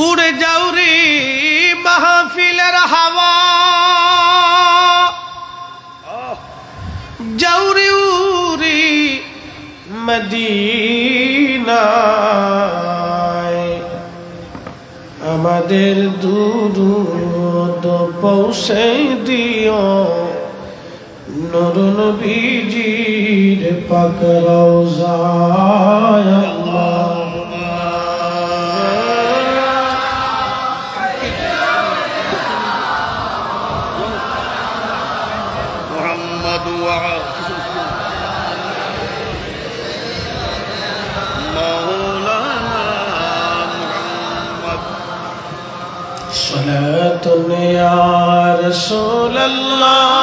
উড়ে যাওরি মাহফিলের হাওয়া, যাওরি উড়ি মদিনায়, আমাদের দুরূদ পৌঁছে দিও নূর নবীজির পাক রওজায়। صلاة يا رسول الله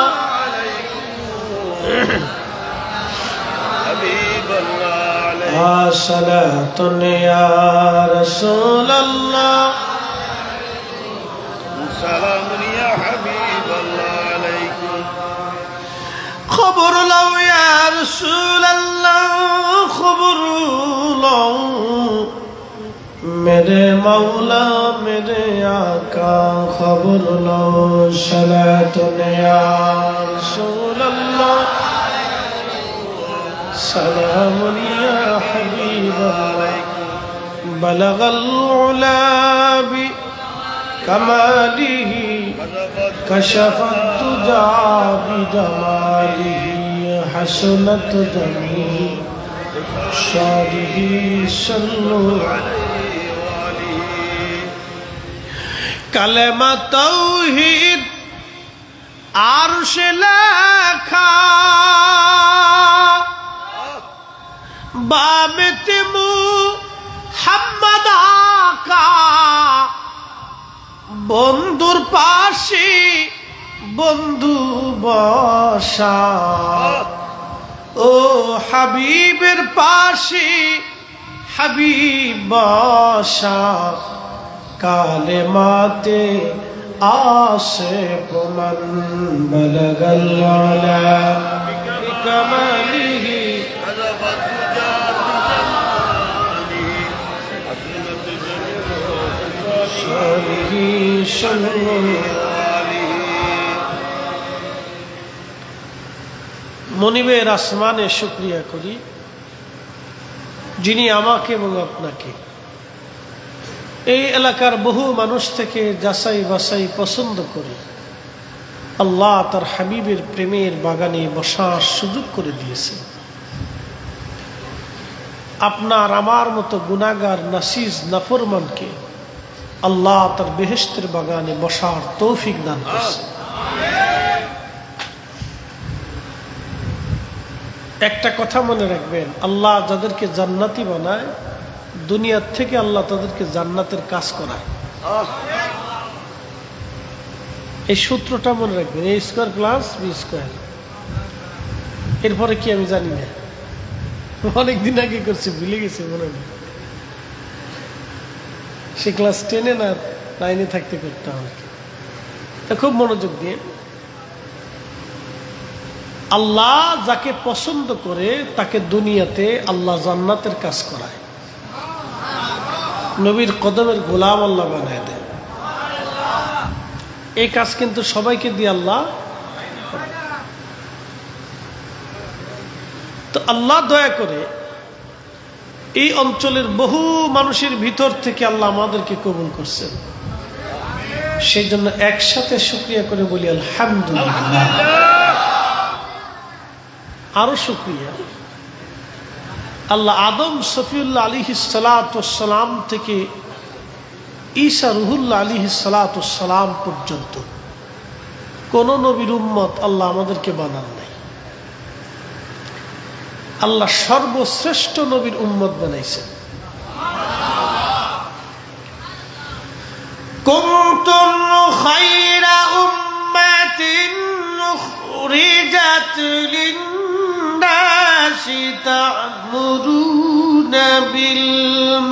حبيب الله، صلاة يا رسول الله، سلام يا حبيب الله عليكم، خبر لو يا رسول الله، خبر لو मेरे मौला मेरे आका खबर लो, सलातुन या रसूल अल्लाह, सलामुन या हबीब अल्लाह, बलगल उला बि कमालिही, कशफत तुजा बि जमालिही, हसनत जमील शादिही, सल्लु कलमा तौहीद आरशे लेखा, बामित मुहम्मद आका, बंधुर पाशे बंधु बसा, ओ हबीबेर पाशे हबीब बसा, कालिमाते आसिफ मन बलगल आला बिकमालिही, शालिही सल्लु। মনিবের আসমানে শুকরিয়া করি যিনি আমাকে এবং আপনাকে এই এলাকার বহু মানুষ থেকে যাচাই বাছাই পছন্দ করে আল্লাহ তার হাবিবের প্রেমের বাগানে বসার সুযোগ করে দিয়েছেন। আপনার আমার মতো গুনাহগার নাসিজ নাফরমানকে আল্লাহ তার বেহেশতের বাগানে বসার তৌফিক দান করেছেন। একটা কথা মনে রাখবেন, আল্লাহ যাদেরকে জান্নাতি বানায় দুনিয়ার থেকে আল্লাহ তাদেরকে জান্নাতের কাজ করায়। এই সূত্রটা মনে রাখবেন, এ স্কয়ার প্লাস বি স্কয়ার। এরপরে কি আমি জানি না, অনেকদিন আগে করছি, ভুলে গেছি, মনে নেই। সে ক্লাস 10-এ না 9-এ থাকতে করতে হবে। তা খুব মনোযোগ দিয়ে, আল্লাহ যাকে পছন্দ করে তাকে দুনিয়াতে আল্লাহ জান্নাতের কাজ করায়, নবীর কদমের গোলাম আল্লাহ বানায় দেয়। এই কাজ কিন্তু সবাইকে দিয়ে আল্লাহ, তো আল্লাহ দয়া করে এই অঞ্চলের বহু মানুষের ভিতর থেকে আল্লাহ আমাদেরকে কবুল করছেন। সেই জন্য একসাথে শুকরিয়া করে বলি আলহামদুলিল্লাহ। আরো শুকরিয়া, আল্লাহ আদম সফিউল্লাহ আলাইহিস সালাতু ওয়াস সালাম থেকে ঈসা রুহুল্লাহ আলাইহিস সালাতু ওয়াস সালাম পর্যন্ত কোন নবীর উম্মত আল্লাহ আমাদেরকে বানান নাই। আল্লাহ সর্বশ্রেষ্ঠ নবীর উম্মত বানাইছেন। কুনতুম খায়রা উম্মাতিন উখরিজাত লিন-নাসি তা'মুরুনা বিল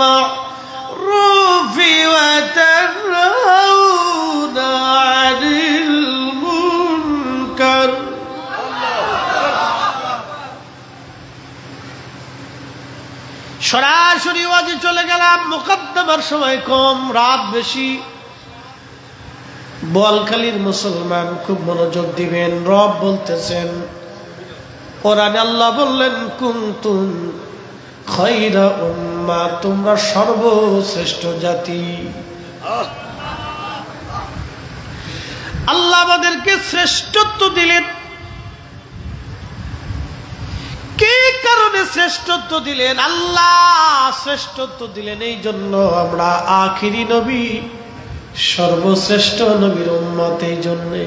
মা'রুফি ওয়া তানহাউনা 'আনিল মুনকার। সরাসরি ওয়াজে চলে গেলাম। মুকদ্দম নামার সময় কম, রাত বেশি। বোয়ালখালীর মুসলমান খুব মনোযোগ দিবেন। রব বলতেছেন কোরআনে, আল্লাহ বললেন কুনতুম খায়রা উম্মাহ, তোমরা সর্বশ্রেষ্ঠ জাতি। আল্লাহ আমাদেরকে শ্রেষ্ঠত্ব দিলেন। কি কারণে শ্রেষ্ঠত্ব দিলেন? আল্লাহ শ্রেষ্ঠত্ব দিলেন এই জন্য আমরা আখিরি নবী, সর্বশ্রেষ্ঠ নবীর উম্মত। এই জন্যে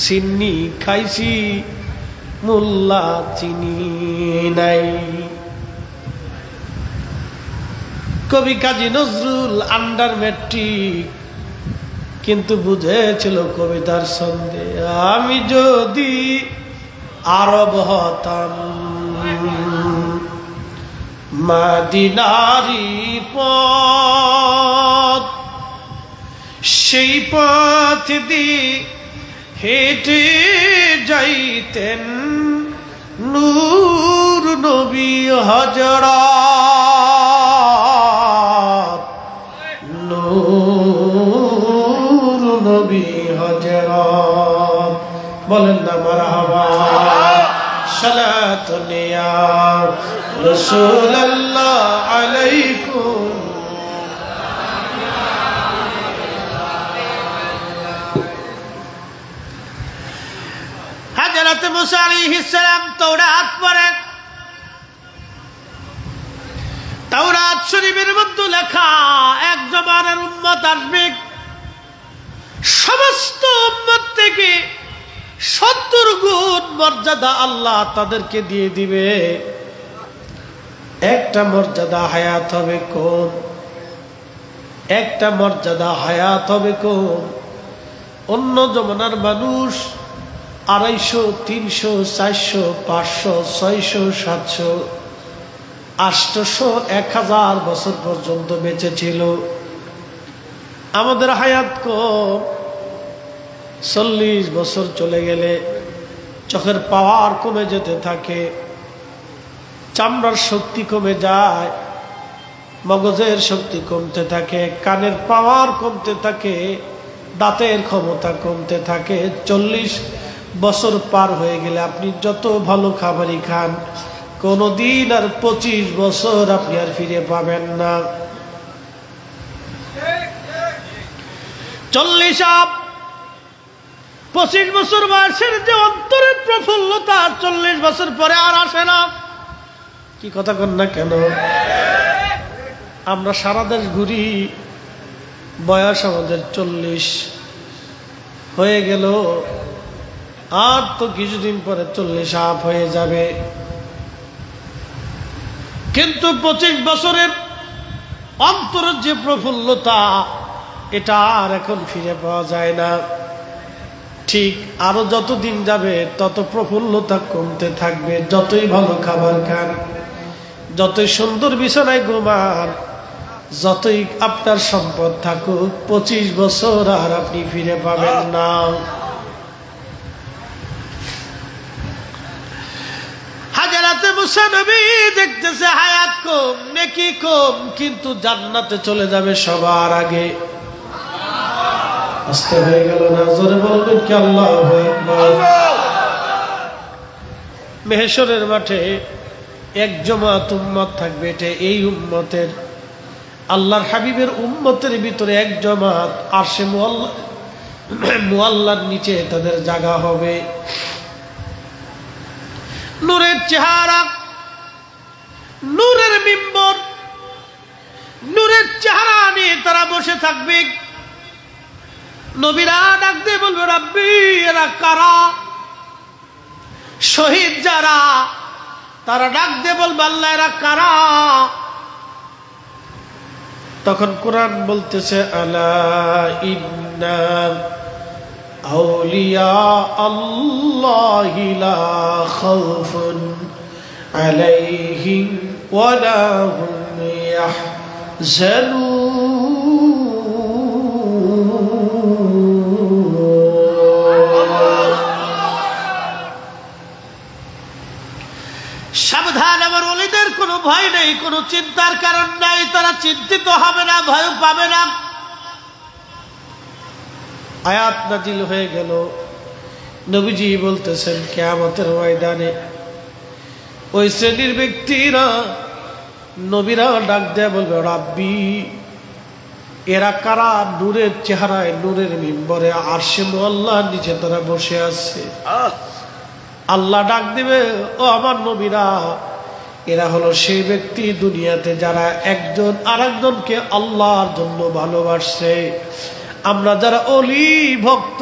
চিনি খাইছি, মোল্লা চিনি নাই। কবি কাজী নজরুল আন্ডার ম্যাট্রিক, কিন্তু বুঝেছিল কবিতার ছন্দে, আমি যদি আরব হতাম, মদিনারি পথ, সেই পথ দিয়ে হেঁটে যাইতেন নূর নবী হযরত, নূর নবী হযরত। বলেন না মারহাবা। সালাতুন ইয়া রাসূলুল্লাহ আলাইকুম। হযরত মুসা আলাইহিস সালাম তাওরাত পড়েন। তাওরাত শরীফের মধ্যে লেখা এক জমানার উম্মত আসবে, সমস্ত উম্মত থেকে 70 গুণ মর্যাদা আল্লাহ তাদেরকে দিয়ে দিবে। একটা মর্যাদা হায়াত হবে কম, একটা মর্যাদা হায়াত হবে কম। অন্য জমানার মানুষ 250, 300, 400, 500, 600, 700, 800, 1000 বছর পর্যন্ত বেঁচে ছিল। আমাদের হায়াত কম। 40 বছর চলে গেলে চোখের পাওয়ার কমে যেতে থাকে, চামড়ার শক্তি কমে যায়, মগজের শক্তি কমতে থাকে, কানের পাওয়ার কমতে থাকে, দাঁতের ক্ষমতা কমতে থাকে। 40 বছর পার হয়ে গেলে আপনি যত ভালো খাবারই খান, কোনদিন আর 25 বছর আপনি আর ফিরে পাবেন না। 25 বছর বয়সের যে অন্তরের প্রফুল্লতা 40 বছর পরে আর আসে না। কি কথা কন না কেন? আমরা সারা দেশ ঘুরি, বয়স আমাদের 40 হয়ে গেল, আর তো কিছুদিন পরে 40 আপ হয়ে যাবে। কিন্তু 25 বছরের অন্তরের যে প্রফুল্লতা, এটা আর এখন ফিরে পাওয়া যায় না। ঠিক আরো যত দিন যাবে তত প্রফুল্লতা কমতে থাকবে। যতই ভালো খাবার খান, যতই সুন্দর বিছানায় ঘুমান, যতই আপনার সম্পদ থাকুক, 25 বছর আর আপনি ফিরে পাবেন না। হযরত মুসা নবী দেখতেছে হায়াত কম, নেকি কম, কিন্তু জান্নাতে চলে যাবে সবার আগে। আস্তে হয়ে গেল না? জোরে বলবেন কি আল্লাহু আকবার। মেহেশরের মাঠে এক জামাত উম্মত থাকবে, এটা এই উম্মতের, আল্লাহর হাবিবের উম্মতের ভিতরে এক জামাত আরশে মুআল্লার নিচে তাদের জায়গা হবে। নূরের চেহারা, নূরের মিম্বর, নূরের চেহারা নিয়ে তারা বসে থাকবে। নবীরা ডাক দিয়ে বলবে, রাব্বি এরা কারা? শহীদ যারা, তারা ডাক দিয়ে বলবে, আল্লাহ এরা কারা? তখন কোরআন বলতেছে, আলা ইন্না আউলিয়া আল্লাহি লা খাউফুন আলাইহিম ওয়া লা হুম ইয়াহজানুন। সাবধান, আমার ওলিদের কোনো ভয় নেই, কোনো চিন্তার কারণ নাই, তারা চিন্তিত হবে না, ভয় পাবে না। আয়াত নাজিল হয়ে গেল, নবীজি বলতেছেন কিয়ামতের ময়দানে ওই শ্রেণীর ব্যক্তিরা, নবীরা ডাক দেয়া বলবে, রাব্বি, এরা কারা? নূরের চেহারায়, নূরের মিম্বরে, আরশে মুআল্লার নিচে তারা বসে আছে। আল্লাহ ডাক দিবে, ও আমার নবীরা, এরা হলো সেই ব্যক্তি দুনিয়াতে যারা একজন আরেকজনকে আল্লাহর জন্য ভালোবাসছে। আমরা যারা অলি ভক্ত,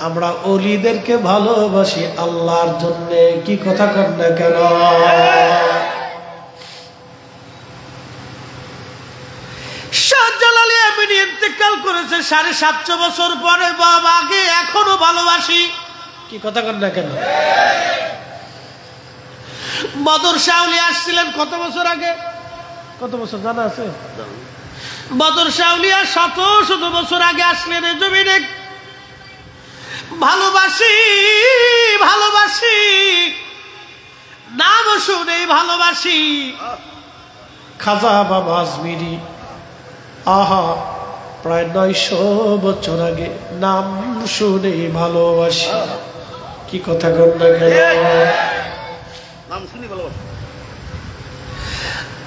আমরা অলিদেরকে ভালোবাসি আল্লাহর জন্য। কি কথা কর না কেন? শাহজালাল আমিনী ইন্তেকাল করেছে 750 বছর পরে, বাবা আগে এখনো ভালোবাসি। কি কথা কর না কেন? বদর শাহ আউলিয়া আসছিলেন কত বছর আগে? কত বছর জানা আছে? বদর শাহ আউলিয়া শত শত বছর আগে আসলেন এই জমিনে। ভালোবাসি ভালোবাসি, নাম শুনে ভালোবাসি। খাজা বাবা আজমিরি, আহা, প্রায় 900 বছর আগে নাম শুনে ভালোবাসি। কি কথা কর না কেন? নাম শুনে ভালোবাসি।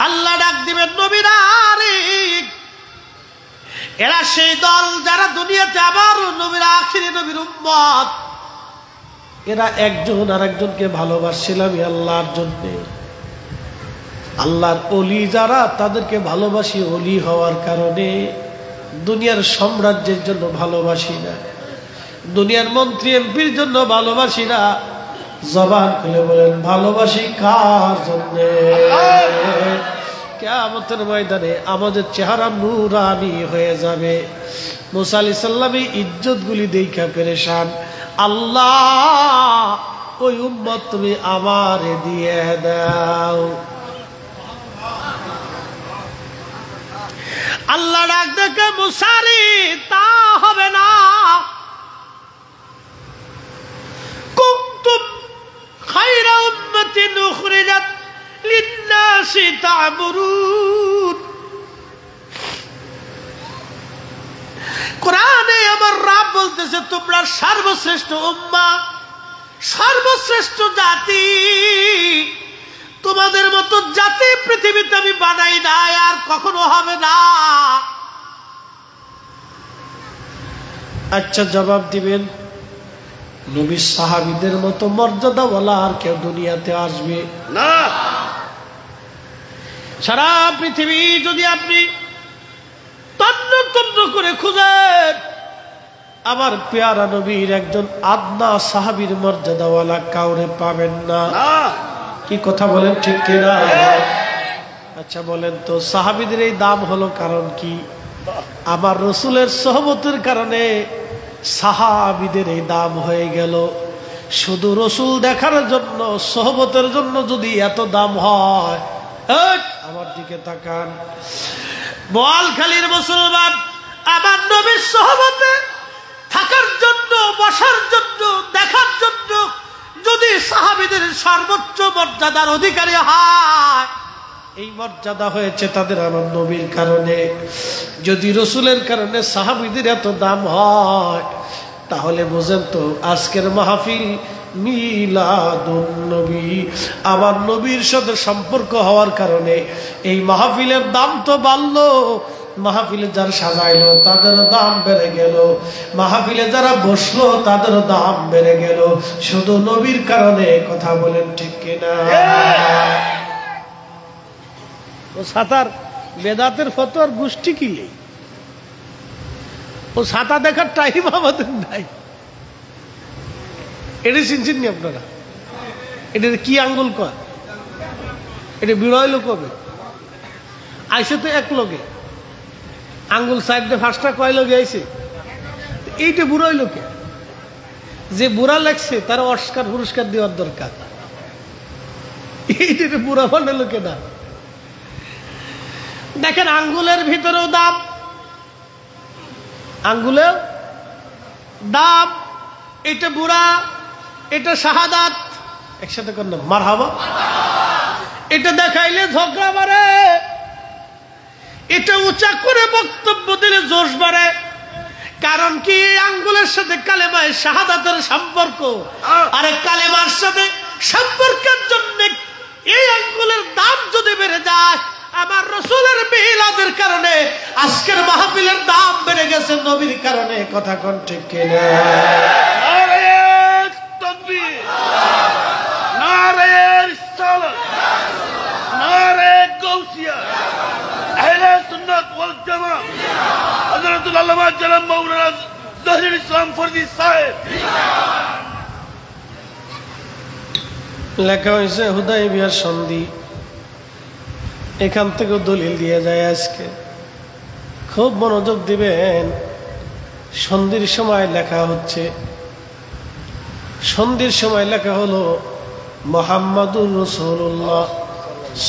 আল্লাহ ডাক দিবেন, নবীরা রে, এরা সেই দল যারা দুনিয়াতে আবার নবীর আখিরি নবীর উম্মত। এরা একজন আরেকজনকে ভালোবাসছিল আমি আল্লাহর জন্য। আল্লাহর ওলি যারা, তাদেরকে ভালোবাসি ওলি হওয়ার কারণে। দুনিয়ার সাম্রাজ্যের জন্য ভালোবাসি না, দুনিয়ার মন্ত্রী এমপির জন্য ভালোবাসি না। জবান খুলে বলেন, ভালোবাসি কার জন্য? কিয়ামতের ময়দানে আমাদের চেহারা নূরানি হয়ে যাবে। মুসা আলাইহিস সালামের ইজ্জত গুলি দেখা পেরেশান। আল্লাহ, ওই উম্মত তুমি আমারে দিয়ে দাও। আল্লাহ ডাক দেখে, মুসারি, তা হবে না। কুনতুম খায়রা উম্মাতিন উখরিজাত লিন-নাসি তা'মুরুন। কোরআনে আমার রব বলতেছে, তোমরা সর্বশ্রেষ্ঠ উম্মাহ, সর্বশ্রেষ্ঠ জাতি। তোমাদের মতো জাতি পৃথিবীতে আমি বানাই নাই, আর কখনো হবে না। আচ্ছা, জবাব দিবেন, নবী সাহাবীদের মতো মর্যাদাওয়ালা আর কেউ দুনিয়াতে আসবে না? সারা পৃথিবী যদি আপনি তন্ন তন্ন করে খুঁজেন, আমার পেয়ারা নবীর একজন আদনা সাহাবীর মর্যাদাওয়ালা কাউরে পাবেন না। কি কথা বলেন, ঠিক কিনা? আচ্ছা বলেন তো, সাহাবীদের এই দাম হলো কারণ কি? আমার রসুলের সোহবতের কারণে সাহাবীদের এই দাম হয়ে গেল। শুধু রসুল দেখার জন্য, সোহবতের জন্য যদি এত দাম হয়, আমার দিকে তাকান। বোয়ালখালীর মুসলমান আমার নবীর সোহবতে থাকার জন্য, বসার জন্য, দেখার জন্য যদি সাহাবীদের সর্বোচ্চ মর্যাদার অধিকারী হয়, এই মর্যাদা হয়েছে তাদের আমার নবীর কারণে। যদি রসুলের কারণে সাহাবীদের এত দাম হয়, তাহলে বুঝেন তো আজকের মাহফিল মিলাদুন নবী, আমার নবীর সাথে সম্পর্ক হওয়ার কারণে এই মাহফিলের দাম তো বাড়লো। মাহফিলে যারা সাজাইলো তাদের দাম বেড়ে গেল, মাহফিলে যারা বসলো তাদের দাম বেড়ে গেল, শুধু নবীর কারণে। কথা বলেন ঠিক কিনা? ও সাতার বেদাতের ফতোয়ার গোষ্ঠী কি নেই, ও ছাতা দেখার টাইম আমাদের নাই। এটা চিনছেন নি আপনারা? এটা কি আঙ্গুল কর? এটা বিড়াইলো কবে? আইসে তো এক লগে আঙ্গুল সাইডে ফার্স্টটা কয় লগে আইছে, এইটা বুড়াই লোকে। যে বুড়া লাগছে তার অস্কার পুরস্কার দেওয়ার দরকার। এইটা বুড়া বানালো লোকে না। দেখেন, আঙ্গুলের ভিতরেও দাম, আঙ্গুলেও দাম। এটা বুড়া, এটা শাহাদাত, একসাথে করলাম মারহাবা। এটা দেখাইলে ঝগড়া বাড়ে, এটা উঁচা করে বক্তব্য দিলে জোশ বাড়ে। কারণ কি, এই আঙ্গুলের সাথে কালেমায়ে শাহাদাতের সম্পর্ক, আর কালেমার সাথে সম্পর্কের জন্য এই আঙ্গুলের দাম যদি বেড়ে যায়, আমার রাসূলের মিলাদের কারণে আজকের মাহফিলের দাম বেড়ে গেছে নবীর কারণে। কথা কোন ঠিক কিনা? নারে তাকবীর, নারে রিসালাত, নারে গাউসিয়া, আহলে সুন্নাত ওয়াল জামাত, হযরতুল আল্লামা জনাব মাওলানা জহিরুল ইসলাম ফরদি সাহেব। লেখা হয়েছে হুদায়বিয়ার সন্ধি, এখান থেকেও দলিল দিয়ে যায়। আজকে খুব মনোযোগ দিবেন, সন্ধির সময় লেখা হচ্ছে, সন্ধির সময় লেখা হলো মুহাম্মাদুর রাসূলুল্লাহ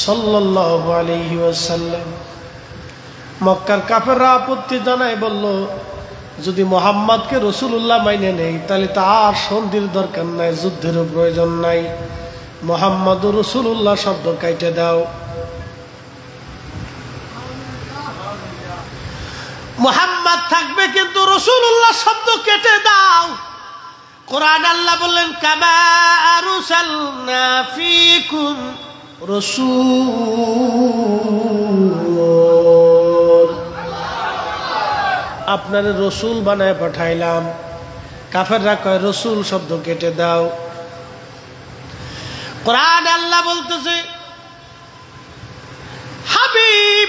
সাল্লাল্লাহু আলাইহি ওয়াসাল্লাম। মক্কার কাফেররা আপত্তি জানায়, বলল যদি মুহাম্মাদকে রাসূলুল্লাহ মাইনে নেই তাহলে তার সন্ধির দরকার নাই, যুদ্ধেরও প্রয়োজন নাই, মুহাম্মাদুর রাসূলুল্লাহ শব্দ কাইটে দাও। মুহাম্মদ থাকবে কিন্তু রাসূলুল্লাহ শব্দ কেটে দাও। কোরআন আল্লাহ বললেন কামা আরসালনা ফীকুম রাসূল, আপনারে রাসূল বানায় পাঠাইলাম। কাফেররা কয় রাসূল শব্দ কেটে দাও। কোরআন আল্লাহ বলতেছে হাবিব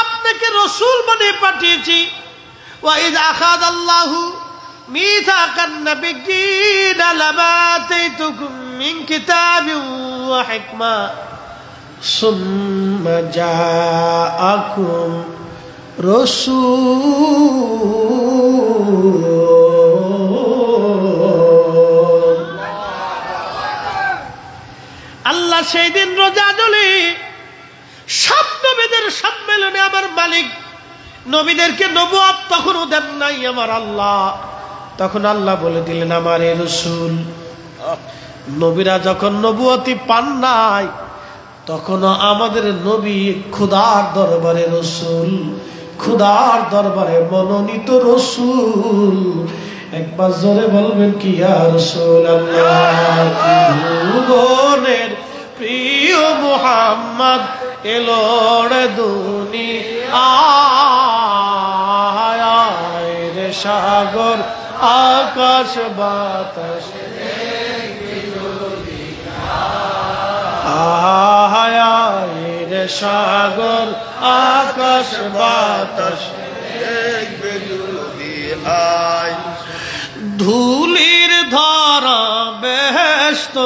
আপনাকে রাসূল বানিয়ে পাঠিয়েছি। ওয়া ইয আখাযাল্লাহু মিথাকান নাবিয়্যিনা লামা আতাইতুকুম মিন কিতাবিন ওয়া হিকমা সুম্মা জাআকুম রাসূল। আল্লাহ সেই দিন রোজা জলি সব নবীদের সম্মেলনে আমার মালিক নবীদেরকে নবুয়ত তখনও দেন নাই আমার আল্লাহ। তখন আল্লাহ বলে দিলেন আমারে রাসূল। নবীরা যখন নবুয়তি পান নাই তখনও আমাদের নবী খোদার দরবারে রাসূল, খোদার দরবারে মনোনীত রাসূল। একবার জোরে বলবেন কি ইয়া রাসূলুল্লাহ। ভুবনের প্রিয় মুহাম্মদ এলো রে দুনিয়ায়, রে সাগর আকাশ বাতাস রে সাগর আকাশ বাতাস ধুলির ধরা বেহেশত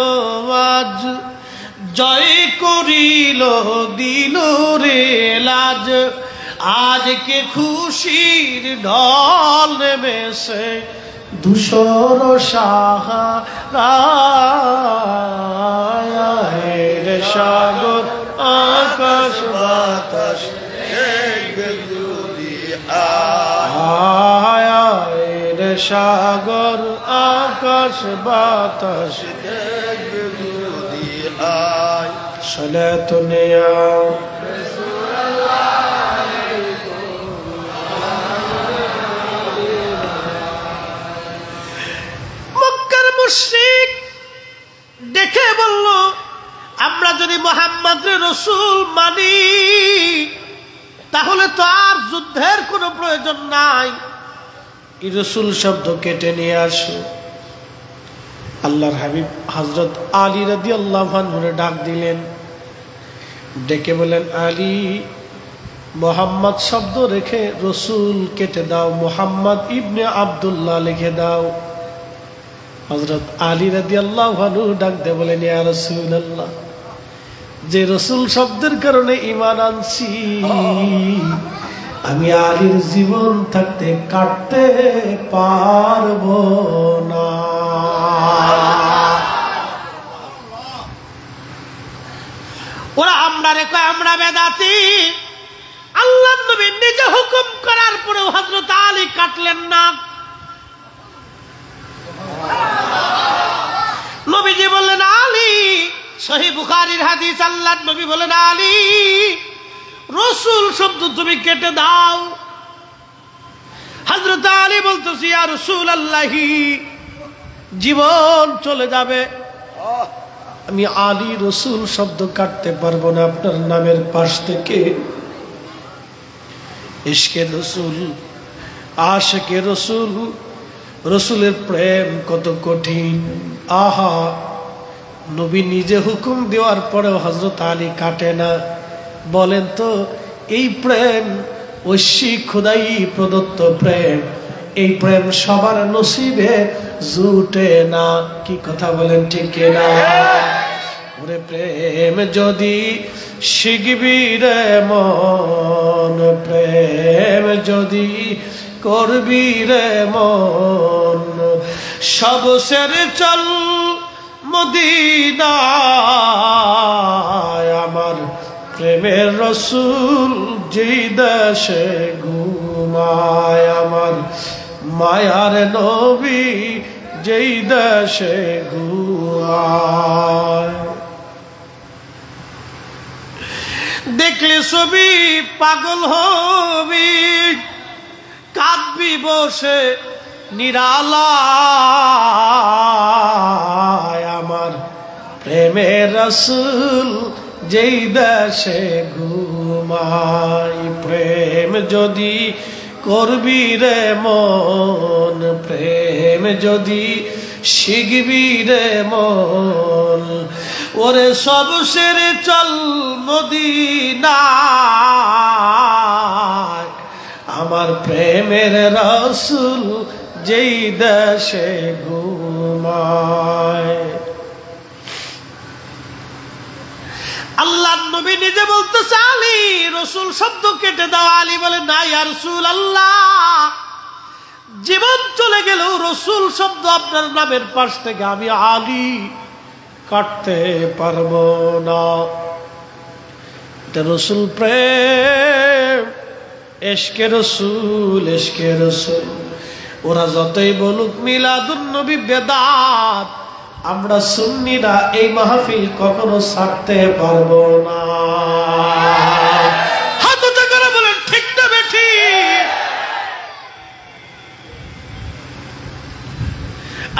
আজ জয় করিল দিল রে লাজ। আজকে খুশির ঢল নেমেছে ধূসর সাহারায়, রে সাগর আকাশ বাতাস রে সাগর আকাশ বাতাস সালাতু নিয়া মক্কার মুশরিক দেখে বলল আমরা যদি মুহাম্মদের রাসূল মানি তাহলে তো আর যুদ্ধের কোনো প্রয়োজন নাই, এই রাসূল শব্দ কেটে নিয়ে আসো। আল্লাহর হাবিব হযরত আলী রাদিয়াল্লাহু আনহুরে ডাক দিলেন, ডেকে বলেন আলী মুহাম্মদ শব্দ রেখে রাসূল কেটে দাও, মুহাম্মদ ইবনে আব্দুল্লাহ লিখে দাও। হযরত আলী রাদিয়াল্লাহু আনহু ডাক দিয়ে বলেন ইয়া রাসূলুল্লাহ, যে রাসূল শব্দের কারণে ঈমান আনছি আমি আলীর জীবন থাকতে কাটতে পারবো না। ওরা আমরা রেখে আমরা বেদাতি। আল্লাহর নবী নিজে হুকুম করার পরেও হযরত আলী কাটলেন না। নবীজি বললেন আলী সহিহ বুখারীর হাদিস, আল্লাহর নবী বলেন, আলী রাসূল শব্দ তুমি কেটে দাও। হযরত আলী বলতেছে, ইয়া রাসূলুল্লাহি, জীবন চলে যাবে, আমি আলী রাসূল শব্দ কাটতে পারবো না আপনার নামের পাশ থেকে। ইশকে রাসূল, আশিকে রাসূল, রাসূলের প্রেম কত কঠিন। আহা, নবী নিজে হুকুম দেওয়ার পরেও হযরত আলী কাটে না। বলেন তো, এই প্রেম ঐশী খোদাই প্রদত্ত প্রেম, এই প্রেম সবার নসিবে জুটে না। কি কথা বলেন, ঠিক না? ওরে প্রেম যদি শিখবি রে মন, প্রেম যদি করবি রে মন, সব ছেড়ে চল মদিনায়, আমার প্রেমের রাসূল যেই দেশে ঘুমায়, আমার মায়ার নবী যেই দেশে ঘুমায়। দেখলে ছবি পাগল হবি, কাঁদবি বসে নিরালায়, আমার প্রেমের রাসূল যেই দেশে ঘুমায়। প্রেম যদি করবি রে মন, প্রেম যদি শিখবি রে মন, ওরে সব ছেড়ে চল মদিনায়, আমার প্রেমের রাসূল যেই দেশে ঘুমায়। আল্লাহর নবী নিজে বলতেছে, আলী রাসূল শব্দ কেটে দাও। আলী বলে, না ইয়া রাসূলুল্লাহ, জীবন চলে গেলেও রাসূল শব্দ আপনার নামের পাশ থেকে আমি আলী কাটতে পারবো না। এটা রাসূল প্রেম, ইশকে রাসূল, ইশকে রাসূল। ওরা যতই বলুক মিলাদুন নবী বেদাত, আমরা সুন্নিরা এই মাহফিল কখনো ছাড়তে পারবো না। হাত উঁচু করে বলেন, ঠিক না বেঠিক?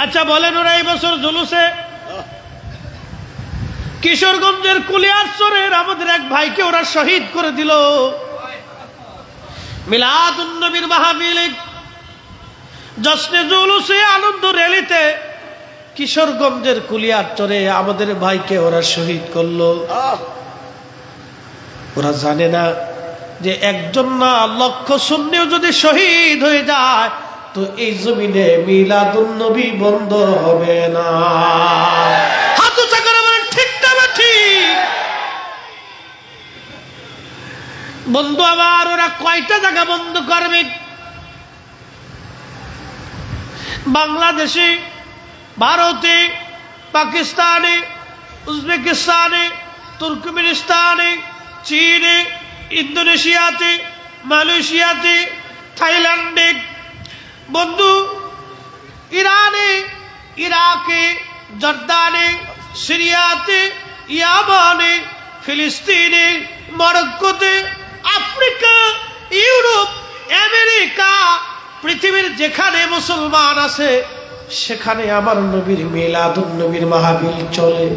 আচ্ছা বলেন, ওরা এই বছর জুলুসে কিশোরগঞ্জের কুলিয়ারচরের আমাদের এক ভাইকে ওরা শহীদ করে দিল। মিলাদুন নবীর মাহফিলে, জশ্নে জুলুসে, আনন্দ র্যালিতে কিশোরগঞ্জের কুলিয়ারচরে আমাদের ভাইকে ওরা শহীদ করলো। ওরা জানে না যে একজন না লক্ষ সুন্নিও যদি শহীদ হয়ে যায় তো এই জমিনে মিলাদুন নবী বন্ধ হবে না। হাত উঁচু করে বলেন, ঠিক না ঠিক? বন্ধু আমার, ওরা কয়টা জায়গা বন্ধ করবে? বাংলাদেশে, ভারতে, পাকিস্তানে, উজবেকিস্তানে, তুর্কমেনিস্তানে, চীনে, ইন্দোনেশিয়াতে, মালয়েশিয়াতে, থাইল্যান্ডে, বন্ধু ইরানে, ইরাকে, জর্দানে, সিরিয়াতে, ইয়ামানে, ফিলিস্তিনে, মরক্কোতে, আফ্রিকা, ইউরোপ, আমেরিকা, পৃথিবীর যেখানে মুসলমান আছে সেখানে আমার নবীর মিলাদুন নবীর মাহফিল চলে।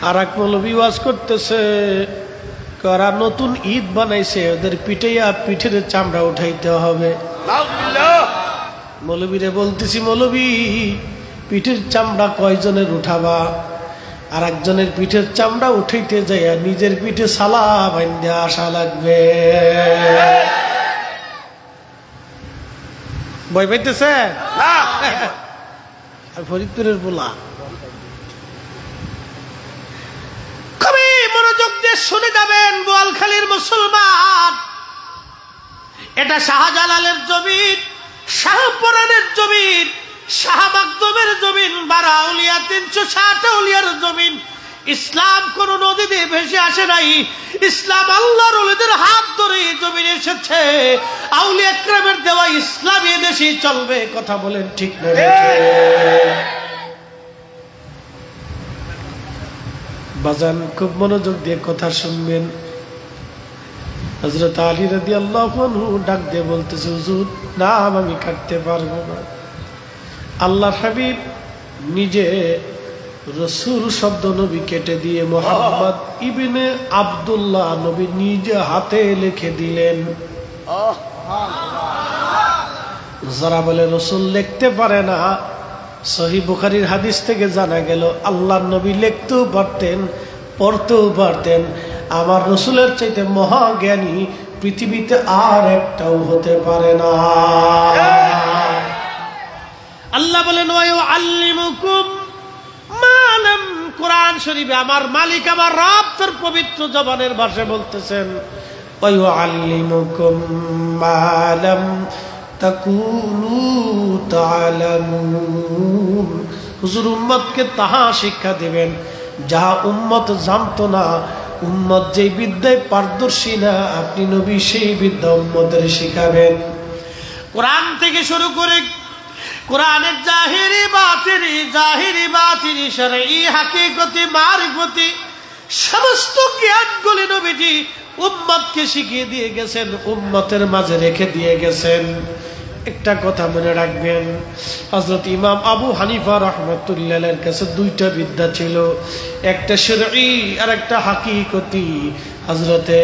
আর এক মৌলবী ওয়াজ করতেছে, কারা নতুন ঈদ বানাইছে, ওদের পিঠেয়া পিঠের চামড়া উঠাইতে হবে। মৌলবীরে বলতেছি, মৌলবী পিঠের চামড়া কয়জনের উঠাবা? আর একজনের পিঠের চামড়া উঠাইতে যাইয়া নিজের পিঠে সালা বাইন্ধে আসা লাগবে। ভয় পাইতেছে? আর ফরিদপুরের বলা খুবই মনোযোগ দিয়ে শুনে যাবেন। বোয়ালখালীর মুসলমান, এটা শাহজালালের জমিন, শাহপুরানের জমিন, শাহ মাকদুমের জমিন, 12 আউলিয়া 360 আউলিয়ার জমিন। ইসলাম কোন নদী দিয়ে ভেসে আসে নাই, ইসলাম আল্লাহর ওলিদের হাত ধরে জমিনে এসেছে। আউলিয়া একরামের দেওয়া ইসলাম এ দেশে চলবে, কথা বলেন ঠিক না? বাজান খুব মনোযোগ দিয়ে কথা শুনবেন। হযরত আলী রাদিয়াল্লাহু আনহু ডাক দিয়ে বলতেছে, হুজুর নাম আমি কাটতে পারবো না। আল্লাহর হাবিব নিজে রসুল শব্দ নবী কেটে দিয়ে মুহাম্মদ ইবনে আব্দুল্লাহ নবী নিজে হাতে লিখে দিলেন। যারা বলে রসুল লিখতে পারে না, সহিহ বুখারীর হাদিস থেকে জানা গেল আল্লাহর নবী লিখতেও পারতেন, পড়তেও পারতেন। আমার রসুলের চাইতে মহাজ্ঞানী পৃথিবীতে আর একটাও হতে পারে না। আল্লাহ বলেন ওয়ায়ুআল্লিমুকুম মা লাম, কোরআন শরীফে আমার মালিক আমার রব তার পবিত্র জবানের ভাষায় বলতেছেন ওয়ায়ুআল্লিমুকুম মা লাম তাকুনু তা'লামুন। হুজুর উম্মতকে তাহা শিক্ষা দিবেন যাহা উম্মত জানতো না। উম্মত যে বিদ্যায় পারদর্শী না, আপনি নবী সেই বিদ্যা উম্মতের শিখাবেন। কোরআন থেকে শুরু করে কোরআনের জাহিরি বাতিনি শরঈ হাকিকতি মারিফতি সমস্ত জ্ঞানগুলি নবীজি উম্মতকে শিখিয়ে দিয়ে গেছেন, উম্মতের মাঝে রেখে দিয়ে গেছেন। একটা কথা মনে রাখবেন, হযরত ইমাম আবু হানিফা রাহমাতুল্লাহ আলাইহির কাছে দুইটা বিদ্যা ছিল, একটা শরঈ আর একটা হাকিকতি। হযরতে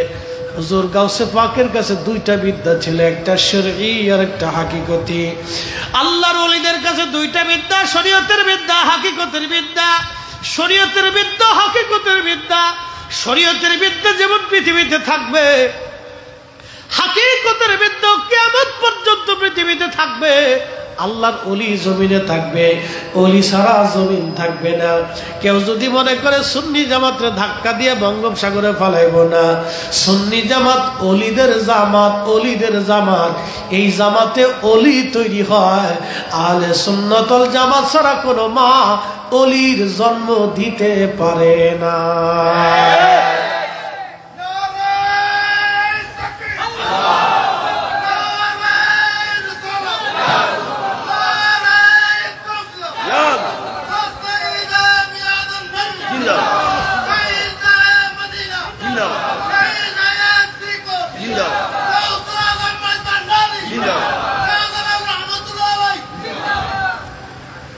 হুজুর গাউসে পাকের কাছে দুইটা বিদ্যা ছিল, একটা শরঈ আর একটা হাকিকতি। আল্লাহর ওলিদের কাছে দুইটা বিদ্যা, শরীয়তের বিদ্যা, হাকিকতের বিদ্যা। শরীয়তের বিদ্যা, হাকিকতের বিদ্যা। শরীয়তের বিদ্যা যেমন পৃথিবীতে থাকবে, হাকিকতের বিদ্যা কিয়ামত পর্যন্ত পৃথিবীতে থাকবে। আল্লাহর ওলি জমিনে থাকবে, ওলি সারা জমিন থাকবে না। কেউ যদি মনে করে সুন্নি জামাতরে ধাক্কা দিয়ে বঙ্গোপসাগরে ফেলাইব না, সুন্নি জামাত ওলিদের জামাত, ওলিদের জামাত। এই জামাতে ওলি তৈরি হয়। আহলে সুন্নাতুল জামাত ছাড়া কোনো মা ওলির জন্ম দিতে পারে না।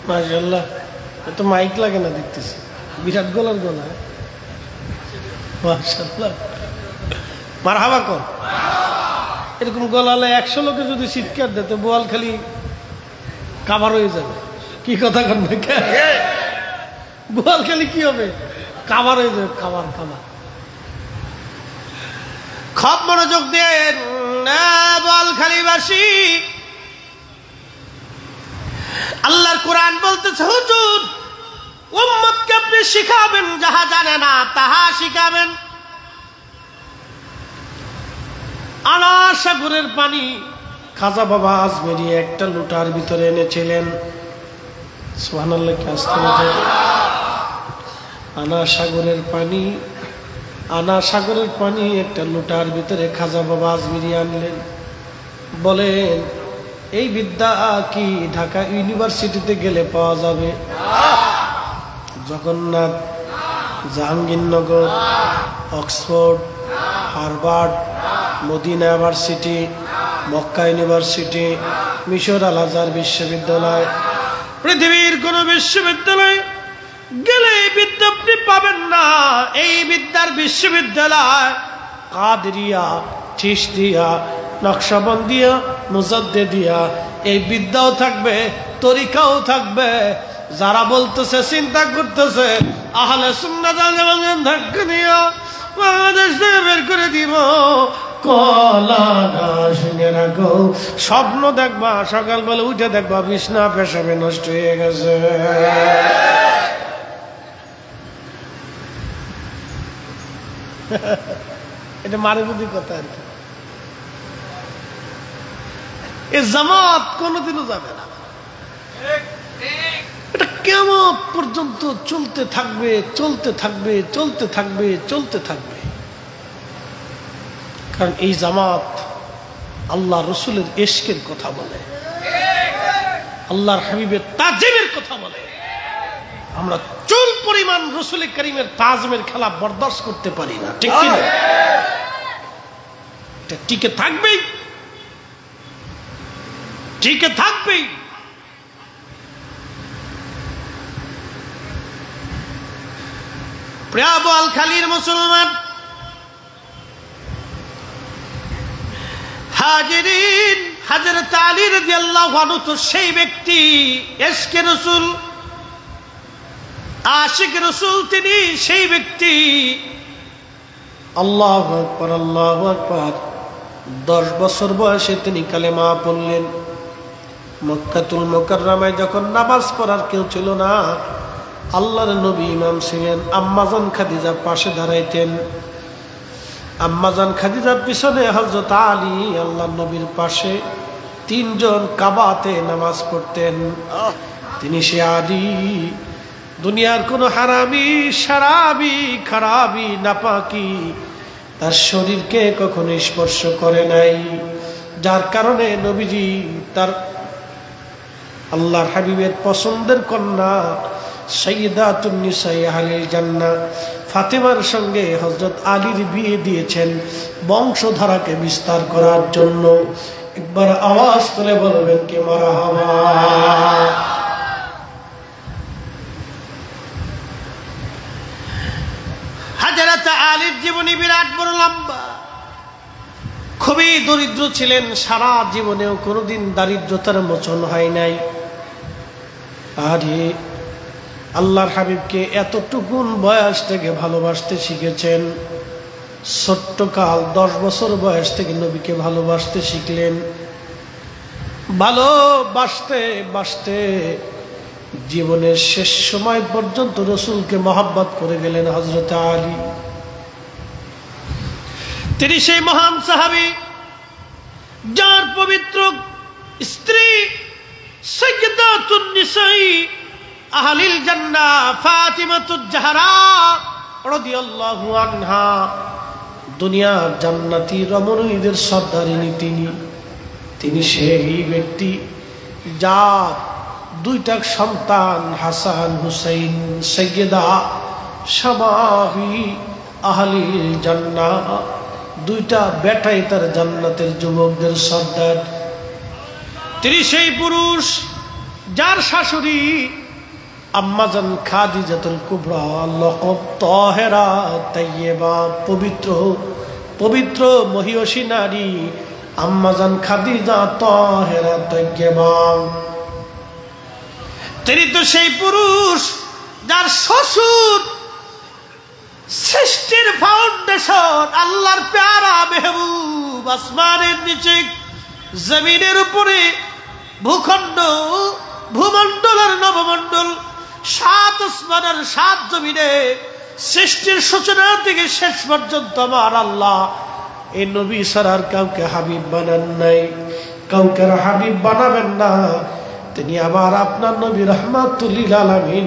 মাশাআল্লাহ, এত মাইক লাগে না দেখতেছি, বিরাট গলার গলা। মাশাআল্লাহ, মারহাবা কর। এরকম গলালে 100 লোকে যদি চিৎকার দেয় তো বোয়ালখালী কাভার হয়ে যাবে। কি কথা বলবে? বোয়ালখালী কি হবে? কাভার হয়ে যাবে। খাবার খুব মনোযোগ দেন বোয়ালখালীবাসী। আল্লাহর কোরআন বলতেছে, হুজুর উম্মতকে আপনি শিখাবেন, যাহা জানে না তাহা শিখাবেন। আনার সাগরের পানি খাজা বাবা আজমেরি একটা লুটার ভিতরে এনেছিলেন। সুবহানাল্লাহ, কি আসতে বলতে। আনার সাগরের পানি একটা লুটার ভিতরে খাজা বাবা আজমেরি আনলেন। বলেন এই বিদ্যা কি ঢাকা ইউনিভার্সিটিতে গেলে পাওয়া যাবে? Jagannath, Jahangirnagar, Oxford, Harvard, Medina university, Mecca university, মিশর আল আজহার বিশ্ববিদ্যালয়, পৃথিবীর কোন বিশ্ববিদ্যালয় গেলে এই বিদ্যা আপনি পাবেন না। এই বিদ্যার বিশ্ববিদ্যালয় কাদরিয়া, চিশতিয়া, নকশবন্দিয়া, মুজাদ্দিদিয়া, এই বিদ্যাও থাকবে, তরিকাও থাকবে। যারা বলতেছে, চিন্তা করতেছে আহলে সুন্নাত ওয়াল জামাত ধাক্কা দিয়া বাংলাদেশ থেকে বের করে দিব, কলা না শুনে রাখো। স্বপ্ন দেখবা, সকালবেলা উঠে দেখবা বিছনা পেশাবে নষ্ট হয়ে গেছে। এটা মারিফতি কথা আর কি। এই জামাত কোনদিনও যাবে না। এটা কিয়ামত পর্যন্ত চলতে থাকবে, চলতে থাকবে, চলতে থাকবে, চলতে থাকবে। কারণ এই জামাত আল্লাহ রসুলের ইশকের কথা বলে, আল্লাহর হাবিবের তাজিমের কথা বলে। আমরা চুল পরিমাণ রসুল করিমের তাজমের খেলা বরদাস্ত করতে পারি না, ঠিক কিনা? এটা টিকে থাকবেই, টিকে থাকবেই। প্রিয় বোয়ালখালীর মুসলমান হাজিরিন, হযরত আলী রাদিয়াল্লাহু আনহু তো সেই ব্যক্তি, ইশকে রাসূল, আশিক রাসূল, তিনি সেই ব্যক্তি। আল্লাহু আকবার, আল্লাহু আকবার। 10 বছর বয়সে তিনি কালেমা পড়লেন। মক্কাতুল মুকাররমায় যখন নামাজ পড়ার কেউ ছিল না, আল্লাহর নবী ইমাম ছিলেন। আম্মাজান খাদিজা পাশে দাঁড়াইতেন। আম্মাজান খাদিজার পিছনে হযরত আলী আল্লাহর নবীর পাশে, 3 জন কাবাতে নামাজ পড়তেন। তিনি সে আলী, দুনিয়ার কোনো হারামি, শারাবি, খারাবি, নাপাকি তার শরীরকে কখনো স্পর্শ করে নাই, যার কারণে নবীজি তার আল্লাহর হাবিবের পছন্দের কন্যা সাইয়্যিদাতুন নিসাই আহলিল জান্নাহ ফাতেমার সঙ্গে হযরত আলীর বিয়ে দিয়েছেন বংশধারাকে বিস্তার করার জন্য। একবার আওয়াজ করে বলবেন কি মারহাবা। হযরত আলীর জীবনী বিরাট বড় লম্বা। খুবই দরিদ্র ছিলেন, সারা জীবনেও কোনোদিন দারিদ্রতার মোচন হয় নাই। আরে আল্লাহর হাবিবকে এতটুকুন বয়স থেকে ভালোবাসতে শিখেছেন। ছোট্টকাল 10 বছর বয়স থেকে নবীকে ভালোবাসতে শিখলেন। ভালোবাসতে বাসতে জীবনের শেষ সময় পর্যন্ত রসুলকে মহব্বত করে গেলেন হযরত আলী। তিনি সেই মহান সাহাবী যার পবিত্র স্ত্রী সাইয়্যিদাতুন নিসাই আহলিল জান্নাহ ফাতিমাতুজ জাহরা রাদিয়াল্লাহু আনহা, দুনিয়ার জান্নাতি রমণীদের সর্দারিনী তিনি সেই ব্যক্তি যার 2টা সন্তান হাসান হুসাইন সাইয়্যিদা শাবাবি আহলিল জান্নাহ, 2টা বেটাই তার জান্নাতের যুবকদের সর্দার। তিনি সেই পুরুষ যার শাশুড়ি আম্মাজান খাদিজাতুল কুবরা, লকব তাহেরা তাইয়্যিবা, পবিত্র মহিয়সী নারী আম্মাজান খাদিজা তাহেরা তাইয়্যিবা। তিনি তো সেই পুরুষ যার শ্বশুর সৃষ্টির ফাউন্ডেশন, আল্লাহর প্যারা মেহবুব, আসমানের নিচে জমিনের উপরে ভূখণ্ড, ভূমণ্ডল আর নবমণ্ডল, 7 আসমান আর 7 জমিনে সৃষ্টির সূচনা থেকে শেষ পর্যন্ত আমার আল্লাহ এই নবী ছাড়া আর কাউকে হাবিব বানান নাই, কাউকে হাবিব বানাবেন না। তিনি আবার আপনার নবী রাহমাতুল লিল আলামিন,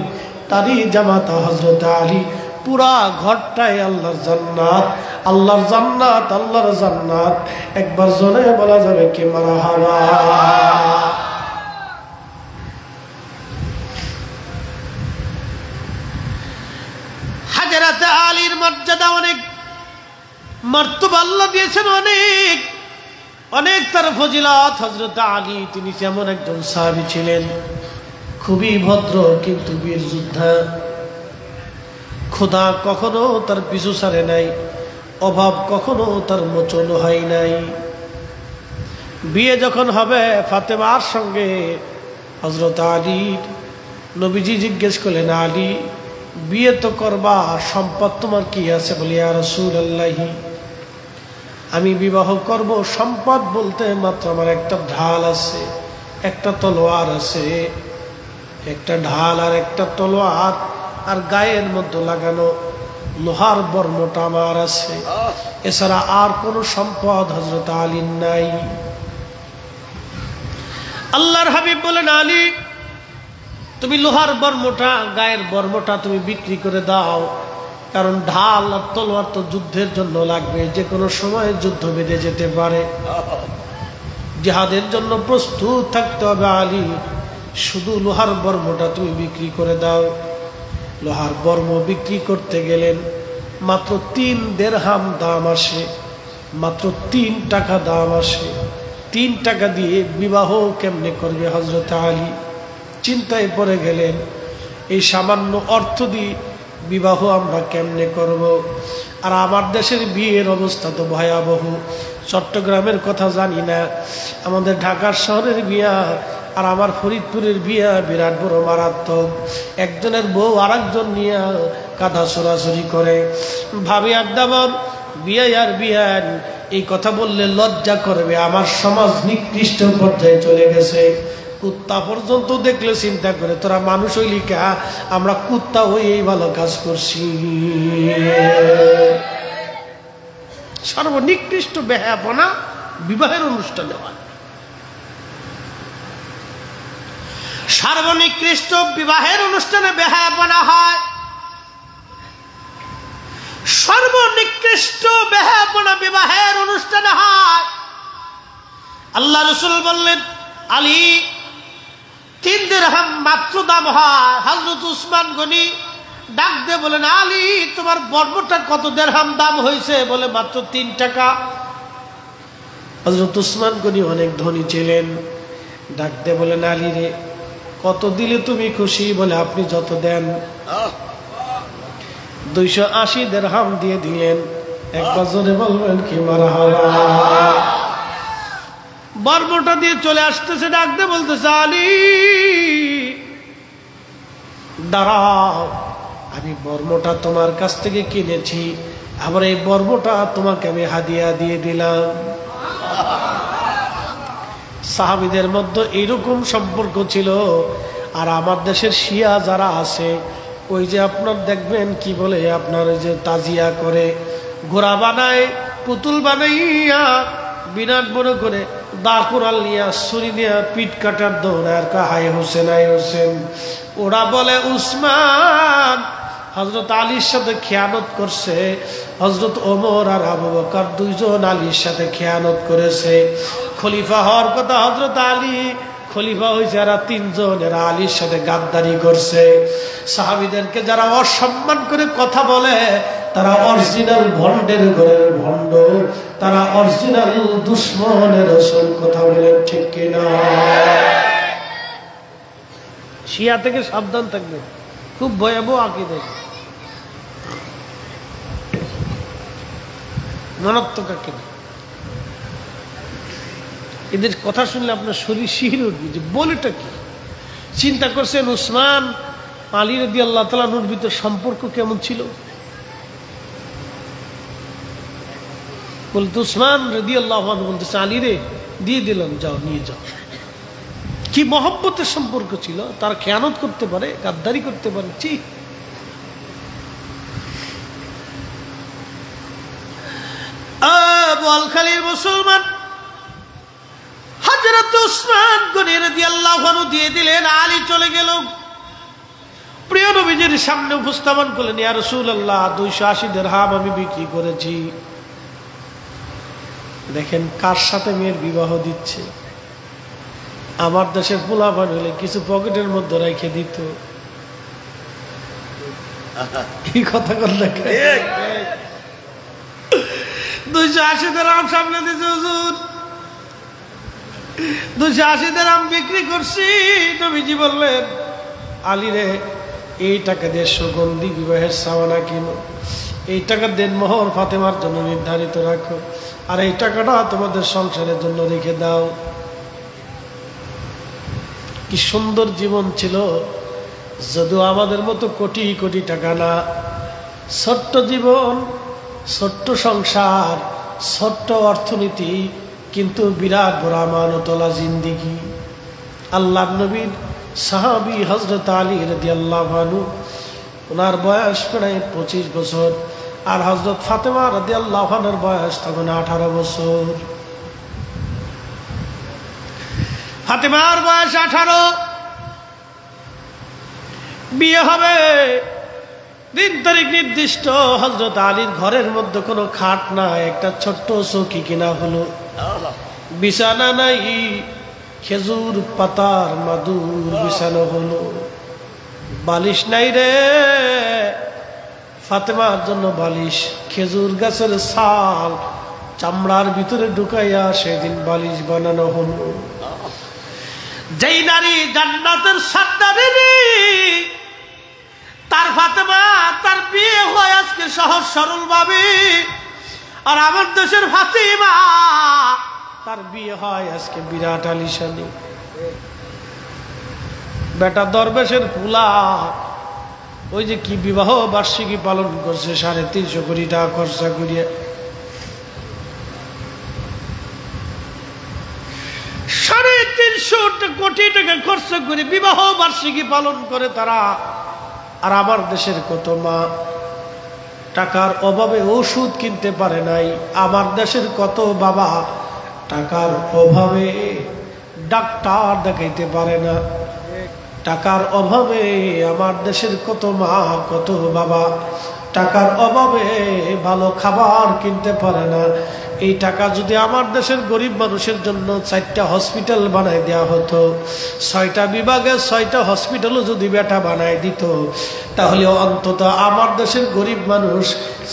তারই জামাতা হযরত আলী। পুরা ঘরটাই আল্লাহর জান্নাত, আল্লাহর জান্নাত, আল্লাহর জান্নাত। একবার জোরে বলা যাবে কি মারহাবা। হযরত আলীর মর্যাদা অনেক, মর্তবা আল্লাহ দিয়েছেন অনেক, অনেক তার ফজিলত। হযরত আলী তিনি যেমন একজন সাহাবী ছিলেন, খুবই ভদ্র কিন্তু বীর যোদ্ধা। ক্ষুধা কখনো তার পিছু ছাড়ে নাই, অভাব কখনো তার মোচন হয় নাই। বিয়ে যখন হবে ফাতেমার সঙ্গে হযরত আলীর, নবীজি জিজ্ঞেস করলেন, আলী বিয়ে তো করবা, সম্পদ তোমার কি আছে? বলি, ইয়া রাসূলুল্লাহ, আমি বিবাহ করব, সম্পদ বলতে মাত্র আমার একটা ঢাল আছে, একটা তলোয়ার আছে, একটা ঢাল আর একটা তলোয়ার, আর গায়ের মধ্যে লাগানো লোহার বর্মটা আমার আছে, এছাড়া আর কোনো সম্পদ হযরত আলীর নাই। আল্লাহর হাবিব বলেন, আলী তুমি লোহার বর্মটা, গায়ের বর্মটা তুমি বিক্রি করে দাও, কারণ ঢাল আর তলোয়ার তো যুদ্ধের জন্য লাগবে, যে কোনো সময় যুদ্ধ বেঁধে যেতে পারে, জিহাদের জন্য প্রস্তুত থাকতে হবে। আলী, শুধু লোহার বর্মটা তুমি বিক্রি করে দাও। লোহার বর্ম বিক্রি করতে গেলেন, মাত্র 3 দিরহাম দাম আসে, মাত্র 3 টাকা দাম আসে। 3 টাকা দিয়ে বিবাহ কেমনে করবে হযরত আলী? চিন্তায় পড়ে গেলেন, এই সামান্য অর্থ দিয়ে বিবাহ আমরা কেমনে করব? আর আমার দেশের বিয়ের অবস্থা তো ভয়াবহ। চট্টগ্রামের কথা জানি না, আমাদের ঢাকার শহরের বিয়া আর আমার ফরিদপুরের বিয়া বিরাট বড় মারাত্মক। একজনের বউ আর একজন নিয়ে কাঁধা ছোড়াছুরি করে। ভাবি আড্ডাবর বিয়ে আর বিয়ান, এই কথা বললে লজ্জা করবে, আমার সমাজ নিকৃষ্ট পর্যায়ে চলে গেছে। কুত্তা পর্যন্ত দেখলে চিন্তা করে, তোরা মানুষ হইলি কা, আমরা কুত্তা হয়েই ভালো কাজ করছি। সর্বনিকৃষ্ট বেহায়াপনা বিবাহের অনুষ্ঠানে হয়। সর্বনিকৃষ্ট বিবাহের অনুষ্ঠানে বেহায়াপনা হয়। সর্বনিকৃষ্ট বেহায়াপনা বিবাহের অনুষ্ঠানে হয়। আল্লাহ রাসূল বললেন, আলী 3 দিরহাম মাত্র দাম হয়। হযরত উসমান গনি ডাক দিয়ে বলেন, আলী তোমার বর্মটা কত দিরহাম দাম হয়েছে? বলে মাত্র 3 টাকা। হযরত উসমান গনি অনেক ধনী ছিলেন, ডাক দিয়ে বলেন, আলী রে কত দিলে তুমি খুশি? বলে আপনি যত দেন। 280 দিরহাম দিয়ে দিলেন। একবার জোরে বলবেন কি মারহাবা। বর্মটা দিয়ে চলে আসতেছে, ডাক দিয়ে বলতেছে, আলী দাঁড়াও, আমি বর্মটা তোমার কাছ থেকে কিনেছি, আবার এই বর্মটা তোমাকে আমি হাদিয়া দিয়ে দিলাম। সাহাবীদের মধ্যে এইরকম সম্পর্ক ছিল। আর আমার দেশের শিয়া যারা আছে, ওই যে আপনার দেখবেন কি বলে, আপনার ওই যে তাজিয়া করে, ঘোড়া বানায়, পুতুল বানাইয়া বিরাট বড় করে দা কোরাল নিয়া ছুরি নিয়া পিঠ কাটার দৌড়ায়, আর হাই হোসেন হাই হোসেন। ওরা বলে উসমান হযরত আলীর সাথে খেয়ানত করছে, হযরত ওমর আর আবু বকর 2 জন আলীর সাথে খেয়ানত করেছে। খলিফা হওয়ার কথা হযরত আলী, খলিফা হয়েছে এরা 3 জন, এরা আলীর সাথে গাদ্দারি করছে। সাহাবীদেরকে যারা অসম্মান করে কথা বলে, তারা অরিজিনাল ভন্ডের ঘরের ভন্ড, তারা অরিজিনাল দুশ্মনের রাসূল। কথা বলেন ঠিক কিনা? শিয়া থেকে সাবধান থাকবেন, খুব ভয়াবহ আকীদা, মারাত্মক আকীদা। এদের কথা শুনলে আপনার শরীর শিহরে উঠবে যে বলেটা কি। চিন্তা করছেন উসমান আলী রাদিয়াল্লাহু তাআলা আনহুর ভিতর সম্পর্ক কেমন ছিল? বলতে উসমান রাদিয়াল্লাহু আনহু বলতেছে, আলী রে দিয়ে দিলাম, যাও নিয়ে যাও। কি মহব্বতের সম্পর্ক ছিল! তার খেয়ানত করতে পারে, গাদ্দারি করতে পারে। ঠিক বোয়ালখালীর মুসলমান হযরত উসমান গনি রাদিয়াল্লাহু আনহু দিয়ে দিলেন। আলী চলে গেল, প্রিয় নবীজির সামনে উপস্থাপন করলেন, ইয়া রাসূলুল্লাহ 280 দিরহাম আমি বিক্রি করেছি। দেখেন কার সাথে মেয়ের বিবাহ দিচ্ছে। আমার দেশের পোলাপান হলে কিছু পকেটের মধ্যে রেখে দিত। কি কথা বললেন? 280 দিরহাম সামনে দিয়েছে হুজুর, 280 দিরহাম বিক্রি করছি। নবীজি বললেন, আলী রে এই টাকা দিয়ে সুগন্ধি বিবাহের সামানা কিনো, এই টাকা দেন মোহর ফাতেমার জন্য নির্ধারিত রাখো, আর এই টাকাটা তোমাদের সংসারের জন্য রেখে দাও। কি সুন্দর জীবন ছিল! যদিও আমাদের মতো কোটি কোটি টাকা না, ছোট্ট জীবন, ছোট্ট সংসার, ছোট্ট অর্থনীতি, কিন্তু বিরাট বড় আমানতওয়ালা জিন্দেগি। আল্লাহর নবীর সাহাবী হযরত আলী রাদিয়াল্লাহু আনহু, ওনার বয়স প্রায় 25 বছর, আর হযরত ফাতেমা রাদিয়াল্লাহু আনহার বয়স তখন 18 বছর। ফাতেমার বয়স 18, বিয়ে হবে, দিন তারিখ নির্দিষ্ট। হযরত আলীর ঘরের মধ্যে কোনো খাট নাই, একটা ছোট্ট চৌকি কিনা হলো, বিছানা নাই, খেজুর পাতার মাদুর বিছানো হলো, বালিশ নাই রে। ফাতেমার জন্য বালিশ খেজুর গাছের ছাল চামড়ার ভিতরে ঢুকাইয়া সেদিন বালিশ বানানো হলো। যেই নারী জান্নাতের সর্দারিনী, তার ফাতেমা, তার বিয়ে হয় আজকে সহজ সরল ভাবে। আর আমার দেশের ফাতেমা, তার বিয়ে হয় আজকে বিরাট আলিশানি। বেটা দরবেশের পুলা, ওই যে কি বিবাহ বার্ষিকী পালন করছে, 350 কোটি টাকা খরচা করিয়া। 350 কোটি টাকা খরচা করে বিবাহ বার্ষিকী পালন করে তারা। আর আমার দেশের কত মা টাকার অভাবে ওষুধ কিনতে পারে নাই। আমার দেশের কত বাবা টাকার অভাবে ডাক্তার দেখাইতে পারে না। টাকার অভাবে আমার দেশের কত মা কত বাবা টাকার অভাবে ভালো খাবার কিনতে পারে না। এই টাকা যদি আমার দেশের গরিব মানুষের জন্য 4টা হসপিটাল বানাই দেওয়া হতো, 6টা বিভাগে 6টা হসপিটালও যদি বেটা বানাই দিত, তাহলে অন্তত আমার দেশের গরিব মানুষ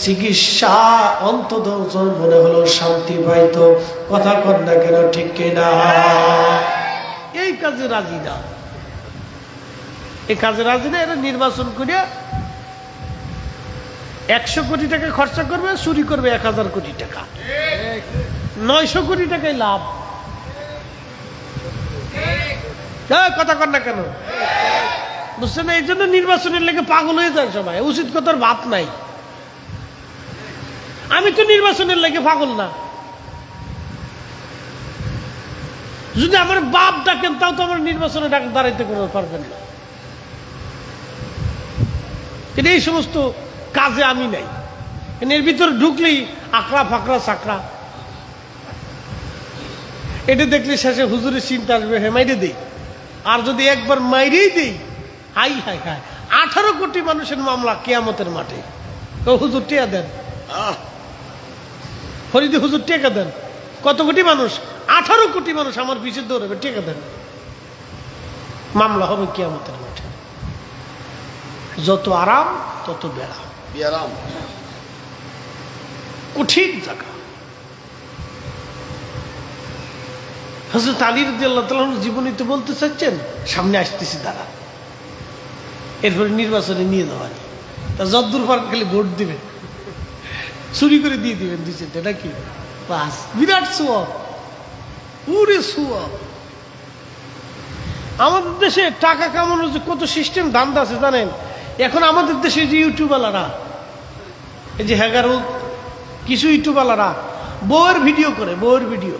চিকিৎসা অন্তত মনে হলো শান্তি পাইত। কথা কর না কেন, ঠিক কিনা? এই কাজে রাজি না, এই কাজে রাজি না। এরা নির্বাচন করিয়া 100 কোটি টাকা খরচা করবে, চুরি করবে 1000 কোটি টাকা, 900 কোটি টাকায় লাভ। কথা কর না কেন, বুঝছেন? এই জন্য নির্বাচনের লেগে পাগল হয়ে যায় সবাই, উচিত কথার ভাত নাই। আমি তো নির্বাচনের লেগে পাগল না। যদি আমার বাপ ডাকেন তাও তো আমার নির্বাচনে দাঁড়াইতে কোনো পারবেন না। কিন্তু এই সমস্ত কাজে আমি নাই। এর ভিতরে ঢুকলেই আকড়া ফাকড়া চাকড়া, এটা দেখলে শেষে হুজুরের চিন্তা আসবে, হে মাইরে দেই। আর যদি একবার মাইরেই দেই, হাই হাই হাই, 18 কোটি মানুষের মামলা কিয়ামতের মাঠে। ও হুজুর টিয়া দেন, ফরিদি হুজুর টেকা দেন। কত কোটি মানুষ? 18 কোটি মানুষ আমার পিছে দৌড়াবে, টেকা দেন। মামলা হবে কিয়ামতের মাঠে। যত আরাম তত বেড়া, কঠিন জায়গা। হযরত আলী রাদিয়াল্লাহু তাআলা জীবনী তো বলতে চাচ্ছেন, সামনে আসতেছি দাঁড়া, এরপরে নির্বাচনে নিয়ে যাওয়া। তা যদ্দূর পার খালি ভোট দিবেন, চুরি করে দিয়ে দিবেন 2-4টা নাকি, বাস বিরাট সুয়াব, পুরে সুয়াব। আমাদের দেশে টাকা কামানোর যে কত সিস্টেম ধান্দা আছে জানেন? এখন আমাদের দেশে যে ইউটিউবওয়ালারা, এই যে হ্যাগার কিছু ইউটিউবওয়ালারা বউয়ের ভিডিও করে, বউয়ের ভিডিও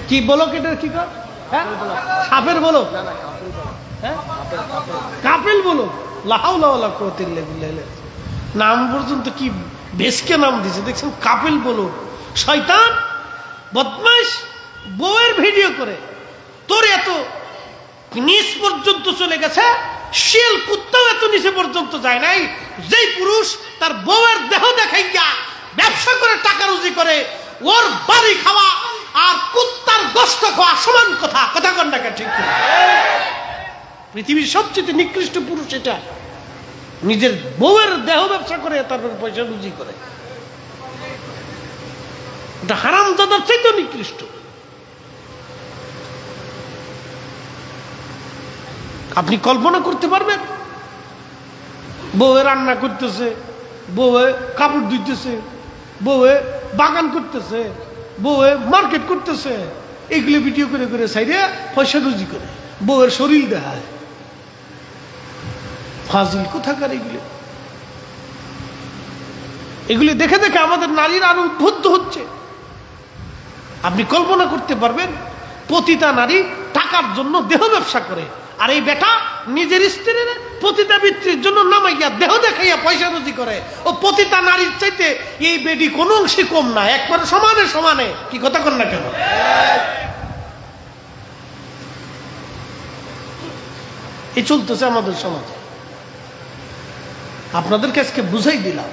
কি বলো, কেটার কি কর, হ্যাঁ সাপের বলো, হ্যাঁ কাপেল বলো, লাহাউলা কুওয়াতা বিল্লাহ, নাম পর্যন্ত কি বেশকে নাম দিয়েছে দেখছেন, কাপেল বলো। শয়তান বদমাইশ বউয়ের ভিডিও করে। তোর এত নিচ পর্যন্ত চলে গেছে, শিয়াল কুত্তাও এত নিচে পর্যন্ত যায় নাই। যেই পুরুষ তার বউয়ের দেহ দেখাইয়া ব্যবসা করে টাকা রুজি করে, ওর বাড়ি খাওয়া আর কুত্তার গোশত খাওয়া সমান কথা। কথা কন না কেন, ঠিক না? পৃথিবীর সবচেয়ে নিকৃষ্ট পুরুষ এটা, নিজের বউয়ের দেহ ব্যবসা করে তারপর পয়সা রুজি করে। এটা হারামজাদার চাইতে নিকৃষ্ট। আপনি কল্পনা করতে পারবেন? বউয়ে রান্না করতেছে, বউয়ে কাপড় ধুইতেছে, বউয়ে বাগান করতেছে, বউয়ে মার্কেট করতেছে, এগুলো ভিডিও করে করে সাইডে পয়সা রুজি করে, বউয়ের শরীর দেখায়। ফাজিল কোথাকার এগুলো। এগুলি দেখে দেখে আমাদের নারীরা আরো উদ্বুদ্ধ হচ্ছে। আপনি কল্পনা করতে পারবেন? পতিতা নারী টাকার জন্য দেহ ব্যবসা করে, আর এই বেটা নিজের স্ত্রীর পতিতা বৃত্তির জন্য নামাইয়া দেহ দেখাইয়া পয়সা রুজি করে। ও পতিতা নারীর চাইতে এই বেডি কোনো অংশে কম না, একবারে সমানে সমানে। কি কথা কন না কেন? এই চলতেছে আমাদের সমাজে। আপনাদেরকে আজকে বুঝাই দিলাম,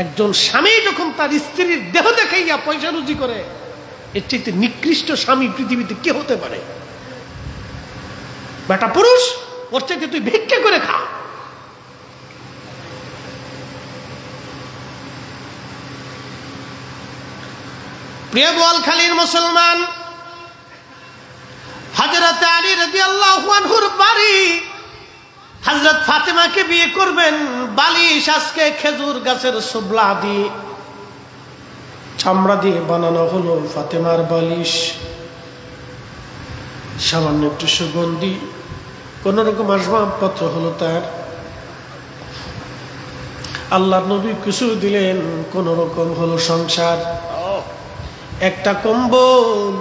একজন স্বামী যখন তার স্ত্রীর দেহ দেখাইয়া পয়সা রুজি করে, এর চাইতে নিকৃষ্ট স্বামী পৃথিবীতে কে হতে পারে? বেটা পুরুষ, ওর চাইতে তুই ভিক্ষা করে খা। প্রিয় বোয়ালখালীর মুসলমান, হযরত আলী রাদিয়াল্লাহু আনহুর বাড়ি, হযরত ফাতেমাকে বিয়ে করবেন। বালিশ আজকে খেজুর গাছের সুবলা দিয়ে, চামড়া দিয়ে বানানো হলো ফাতেমার বালিশ। সামান্য একটু সুগন্ধি, কোন রকম আসবাবপত্র হলো তার। আল্লাহর নবী কিছু দিলেন, কোন রকম হলো সংসার। একটা কম্বল,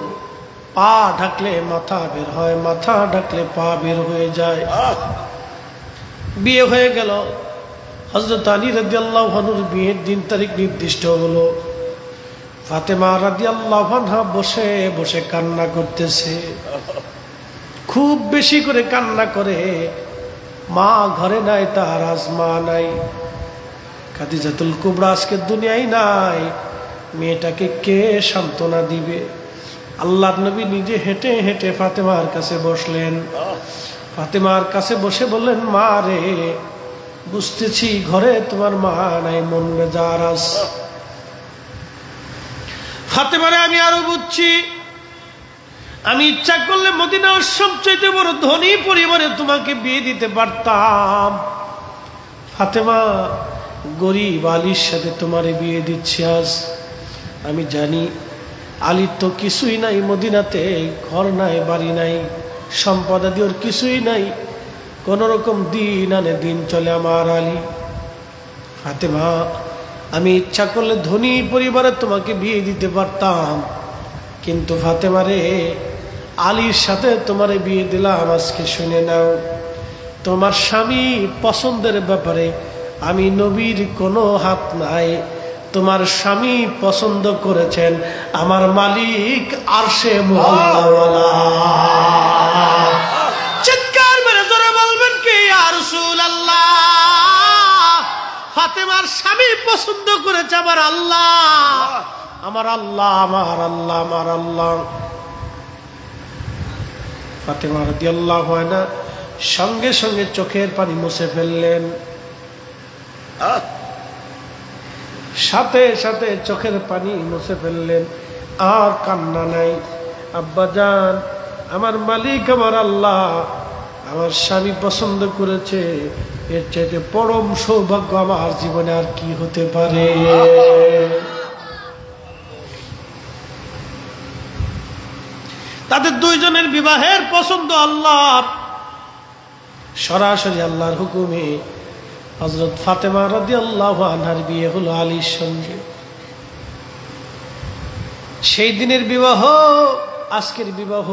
পা ঢাকলে মাথা বের হয়, মাথা ঢাকলে পা বের হয়ে যায়। বিয়ে হয়ে গেল। হযরত আলী রাদিয়াল্লাহু আনহুর বিয়ের দিন তারিখ নির্দিষ্ট হলো। ফাতেমা রাদিয়াল্লাহু আনহা বসে বসে কান্না করতেছে, খুব বেশি করে কান্না করে। মা ঘরে নাই, তার আজ মা নাই। খাদিজাতুল কুবরা আজকে দুনিয়ায় নাই, মেয়েটাকে কে সান্ত্বনা দিবে? আল্লাহর নবী নিজে হেঁটে হেঁটে ফাতেমার কাছে বসলেন। ফাতেমার কাছে বসে বললেন, মা রে, বুঝতেছি ঘরে তোমার মা নাই, মন মেজাজ। ফাতেমারে আমি আরো বুঝছি, আমি ইচ্ছা করলে মদিনার সবচেয়ে বড় ধনী পরিবারে তোমাকে বিয়ে দিতে পারতাম। ফাতেমা, গরিব আলীর সাথে তোমারে বিয়ে দিচ্ছি আজ। আমি জানি আলীর তো কিছুই নাই মদিনাতে, ঘর নাই, বাড়ি নাই, সম্পদাদি ওর কিছুই নাই। কোন রকম দিন আনে দিন চলে আমার আলী। ফাতেমা, আমি ইচ্ছা করলে ধনী পরিবারে তোমাকে বিয়ে দিতে পারতাম, কিন্তু ফাতেমা রে, আলীর সাথে তোমারে বিয়ে দিলাম। আজকে শুনে নাও, তোমার স্বামী পছন্দের ব্যাপারে আমি নবীর কোনো হাত নাই। তোমার স্বামী পছন্দ করেছেন আমার মালিক আরশে মুআল্লাওয়ালা। চিৎকার মেরে জোরে বলবেন কি ইয়া রাসূলুল্লাহ? ফাতেমার স্বামী পছন্দ করেছে আমার আল্লাহ, আমার আল্লাহ, আমার আল্লাহ, আমার আল্লাহ। ফাতেমা রাদিয়াল্লাহু আনহা সঙ্গে সঙ্গে চোখের পানি মুছে ফেললেন, সাথে সাথে চোখের পানি মুছে ফেললেন। আর কান্না নাই। আব্বাজান, আমার মালিক আমার আল্লাহ, আমার স্বামী পছন্দ করেছে, এর চাইতে পরম সৌভাগ্য আমার জীবনে আর কি হতে পারে? তাদের দুইজনের বিবাহের পছন্দ আল্লাহর, সরাসরি আল্লাহর হুকুমে হযরত ফাতেমা রাদিয়াল্লাহু আনহার বিয়ে হলো আলীর সঙ্গে। সেই দিনের বিবাহ, আজকের বিবাহ,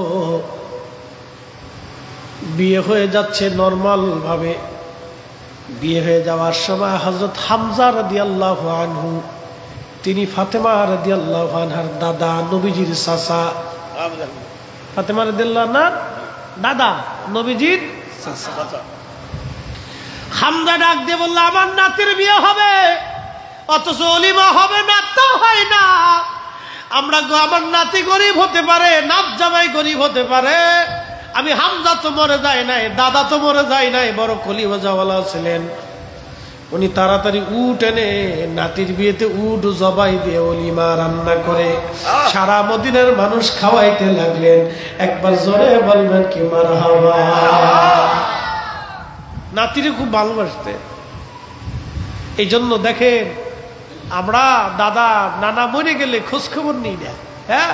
বিয়ে হয়ে যাচ্ছে নরমাল ভাবে। বিয়ে হয়ে যাওয়ার সময় হযরত হামজা রাদিয়াল্লাহু আনহু, তিনি ফাতেমা রাদিয়াল্লাহু আনহার দাদা, নবীজির চাচা। ফাতেমা রাদিয়াল্লাহু আনহার দাদা, নবীজির চাচা। হামজা ডাক দিয়ে বলল, আমার নাতির বিয়ে হবে, অথচ অলিমা হবে না, তা হয় না। আমার নাতি গরিব হতে পারে, নাত জামাই গরিব হতে পারে, আমি হামজা তো মরে যায় নাই, দাদা তো মরে যায় নাই, বড় কলিজাওয়ালা ছিলেন। উনি তাড়াতাড়ি উট এনে নাতির বিয়েতে উট জবাই দিয়ে অলিমা রান্না করে সারা মদিনার মানুষ খাওয়াইতে লাগলেন। একবার জোরে বলবেন কি মারহাবা? নাতিরে খুব ভালোবাসতে। এই জন্য দেখেন, আমরা দাদা নানা মরে গেলে খোঁজ খবর নিই না। হ্যাঁ,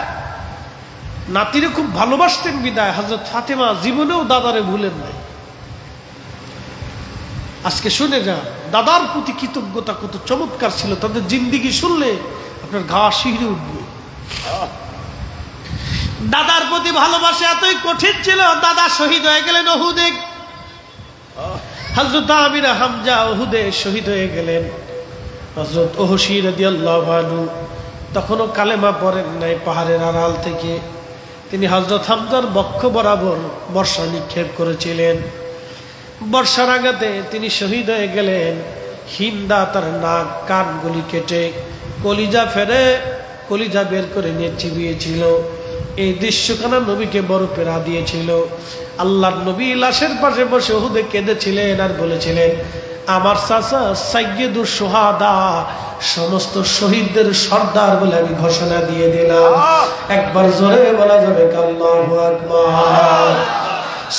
নাতিরে খুব ভালোবাসতেন বিদায় হযরত ফাতেমা জীবনেও দাদারে ভুলেন নাই। আজকে শুনে যা, দাদার প্রতি কৃতজ্ঞতা কত চমৎকার ছিল। তাদের জিন্দেগি শুনলে আপনার গা শিহরে উঠবে। দাদার প্রতি ভালোবাসা এতই কঠিন ছিল, দাদা শহীদ হয়ে গেলেন উহুদে। হযরত আমির হামজা উহুদে শহীদ হয়ে গেলেন। হযরত ওহসী রাদিয়াল্লাহু আনহু তখনও কালেমা পড়েন নাই। পাহাড়ের আড়াল থেকে তিনি হযরত হামজার বক্ষ বরাবর বর্ষা নিক্ষেপ করেছিলেন। বর্ষার আঘাতে তিনি শহীদ হয়ে গেলেন। হিন্দা তার নাক কানগুলি কেটে কলিজা ফেরে কলিজা বের করে নিয়ে চিবিয়েছিল। এই দৃশ্যখানা নবীকে বড় পেরা দিয়েছিল। আল্লাহর নবী লাশের পাশে বসে উহুদে কেঁদেছিলেন আর বলেছিলেন, আমার চাচা সাইয়্যিদুশ শুহাদা, সমস্ত শহীদদের সর্দার বলে আমি ঘোষণা দিয়ে দিলাম। একবার জোরে বলা যাবে আল্লাহু আকবার।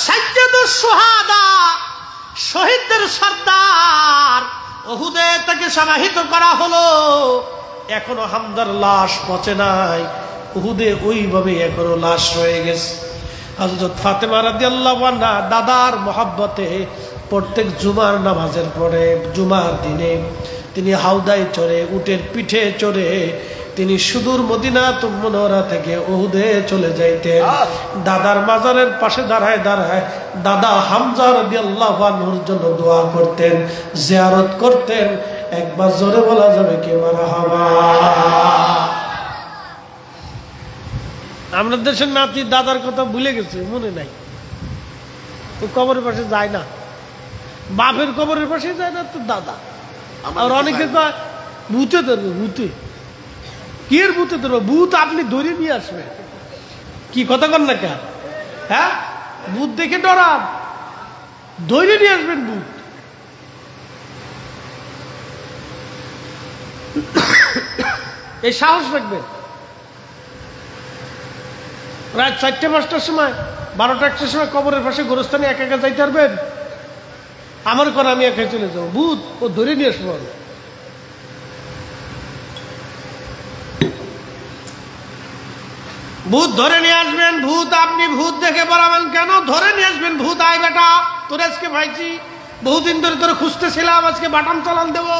সাইয়্যিদুশ শুহাদা, শহীদদের সর্দার, উহুদে তাকে সমাহিত করা হলো। এখনো হামজার লাশ পচে নাই, উহুদে ওইভাবে এখনো লাশ রয়ে গেছে। হযরত ফাতেমা রাদিয়াল্লাহু আনহা দাদার মহব্বতে প্রত্যেক জুমার নামাজের পরে জুমার দিনে তিনি হাউদায় চড়ে, উটের পিঠে চড়ে তিনি সুদূর মদিনাতুল মুনাওয়ারা থেকে উহুদে চলে যাইতেন। দাদার মাজারের পাশে দাঁড়ায় দাঁড়ায় দাদা হামজা রাদিয়াল্লাহু আনহুর জন্য দোয়া করতেন, জিয়ারত করতেন। একবার জোরে বলা যাবে কি মারহাবা। আমরা দেশের নাতি দাদার কথা ভুলে গেছে, মনে নাই। তো কবরের পাশে যায় না, বাপের কবরের পাশে যায় না তো দাদা। আর অনেকে ভূতে ধরবে, ভূতে কি এর ভূতে ধরবে? ভূত আপনি ধরে নিয়ে আসবেন, কি কথা কন না কেন? হ্যাঁ, ভূত দেখে ডরান, ধরে নিয়ে আসবেন ভূত। এই সাহস রাখবেন। রাত 4টা-5টার সময়, 12টা-1টার সময় কবরের পাশে গোরস্থানে একা একা যাইতে পারবেন? আমার করে আমি একা চলে যাবো, ভূত ও ধরে নিয়ে আসবো। ভূত ধরে নিয়ে আসবেন। ভূত আপনি ভূত দেখে বলাবেন কেন? ধরে নিয়ে আসবেন। ভূত আয় বেটা, তোর আজকে ভাইছি, বহুদিন ধরে তোর খুঁজতেছিলাম, আজকে বাটাম চালান দেবো।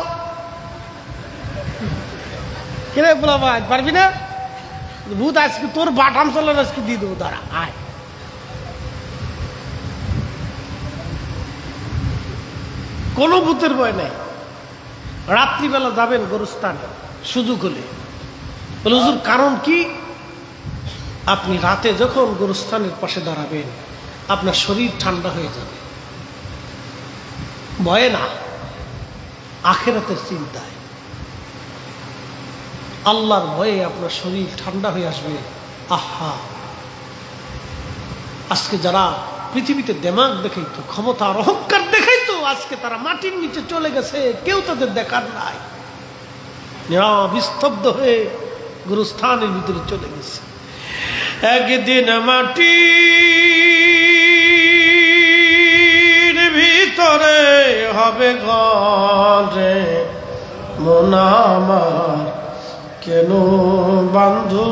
কেরে বলা ভাই, পারবি না? ভূত আজকে তোর বাটাম চালান আজকে দিয়ে দেবো, দাঁড়া আয়। কোনো ভূতের ভয় নাই। রাত্রিবেলা যাবেন গোরস্থান, সুযোগ হলে। বলে হুজুর কারণ কি? আপনি রাতে যখন গোরস্থানের পাশে দাঁড়াবেন আপনার শরীর ঠান্ডা হয়ে যাবে, ভয়ে না, আখিরাতের চিন্তায়, আল্লাহর ভয়ে আপনার শরীর ঠান্ডা হয়ে আসবে। আহা, আজকে যারা পৃথিবীতে দেমাগ দেখাইতো, ক্ষমতা আর অহংকার দেখাইতো, আজকে তারা মাটির নিচে চলে গেছে, কেউ তাদের দেখার নাই। নিস্তব্ধ হয়ে গুরুস্থানের ভিতরে চলে গেছে। একদিন মাটির ভিতরে হবে ঘরে, মন আমার কেন বান্ধু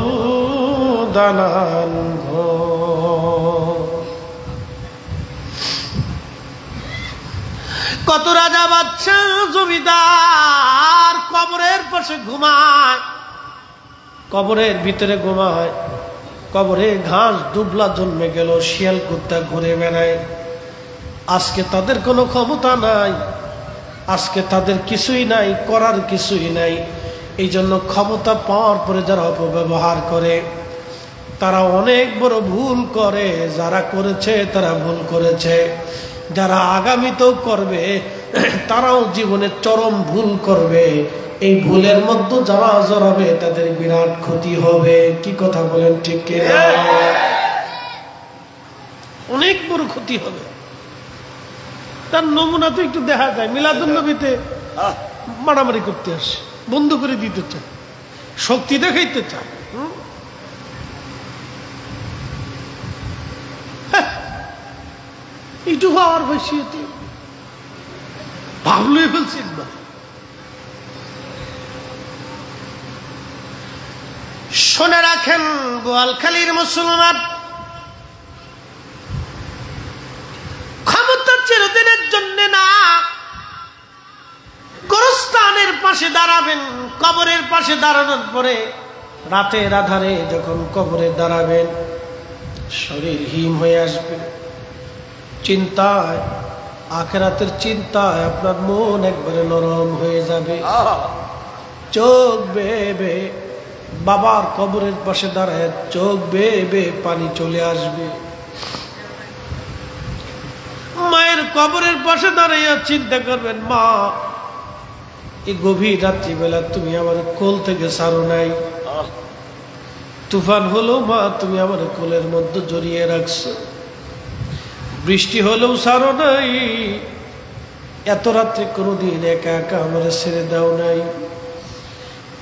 দালান ঘর। কত রাজা বাদশা জমিদার কবরের পাশে ঘুমায়, কবরের ভিতরে ঘুমায়। কবরে ঘাস দুবলা জন্মে গেল, শিয়াল কুত্তা ঘুরে বেড়ায়। আজকে তাদের কোনো ক্ষমতা নাই, আজকে তাদের কিছুই নাই, করার কিছুই নাই। এই জন্য ক্ষমতা পাওয়ার পরে যারা অপব্যবহার করে তারা অনেক বড় ভুল করে। যারা করেছে তারা ভুল করেছে, যারা আগামীতেও করবে তারাও জীবনে চরম ভুল করবে। এই ভুলের মধ্যে যারা জড়াবে তাদের বিরাট ক্ষতি হবে। কি কথা বলেন ঠিক কিনা? অনেক বড় ক্ষতি হবে। তার নমুনা তো একটু দেখা যায়, মিলাদুন্নবীতে মারামারি করতে আসে, বন্ধ করে দিতে চায়, শক্তি দেখাইতে চায়। একটু হওয়ার বেশি ভাবলই ফেলছে একবার। শুনে রাখেন বোয়ালখালীর মুসলমান, ক্ষমতা চিরদিনের জন্য না। গোরস্থানের পাশে দাঁড়াবেন, কবরের পাশে দাঁড়ানোর পরে রাতের আধারে যখন কবরে দাঁড়াবেন শরীর হিম হয়ে আসবে। চিন্তায়, আখিরাতের চিন্তায় আপনার মন একবারে নরম হয়ে যাবে। চোখ বেয়ে বেয়ে বাবার কবরের পাশে দাঁড়ায় চোখ বেয়ে বেয়ে পানি চলে আসবে। মায়ের কবরের পাশে দাঁড়াইয়া চিন্তা করবেন, মা এই গভীর রাত্রিবেলা তুমি আমার কোল থেকে ছাড়ো নাই, তুফান হলো মা তুমি আমার কোলের মধ্যে জড়িয়ে রাখছো, বৃষ্টি হলেও ছাড়ো নাই, এত রাত্রে কোনোদিন একা একা আমার ছেড়ে দাও নাই,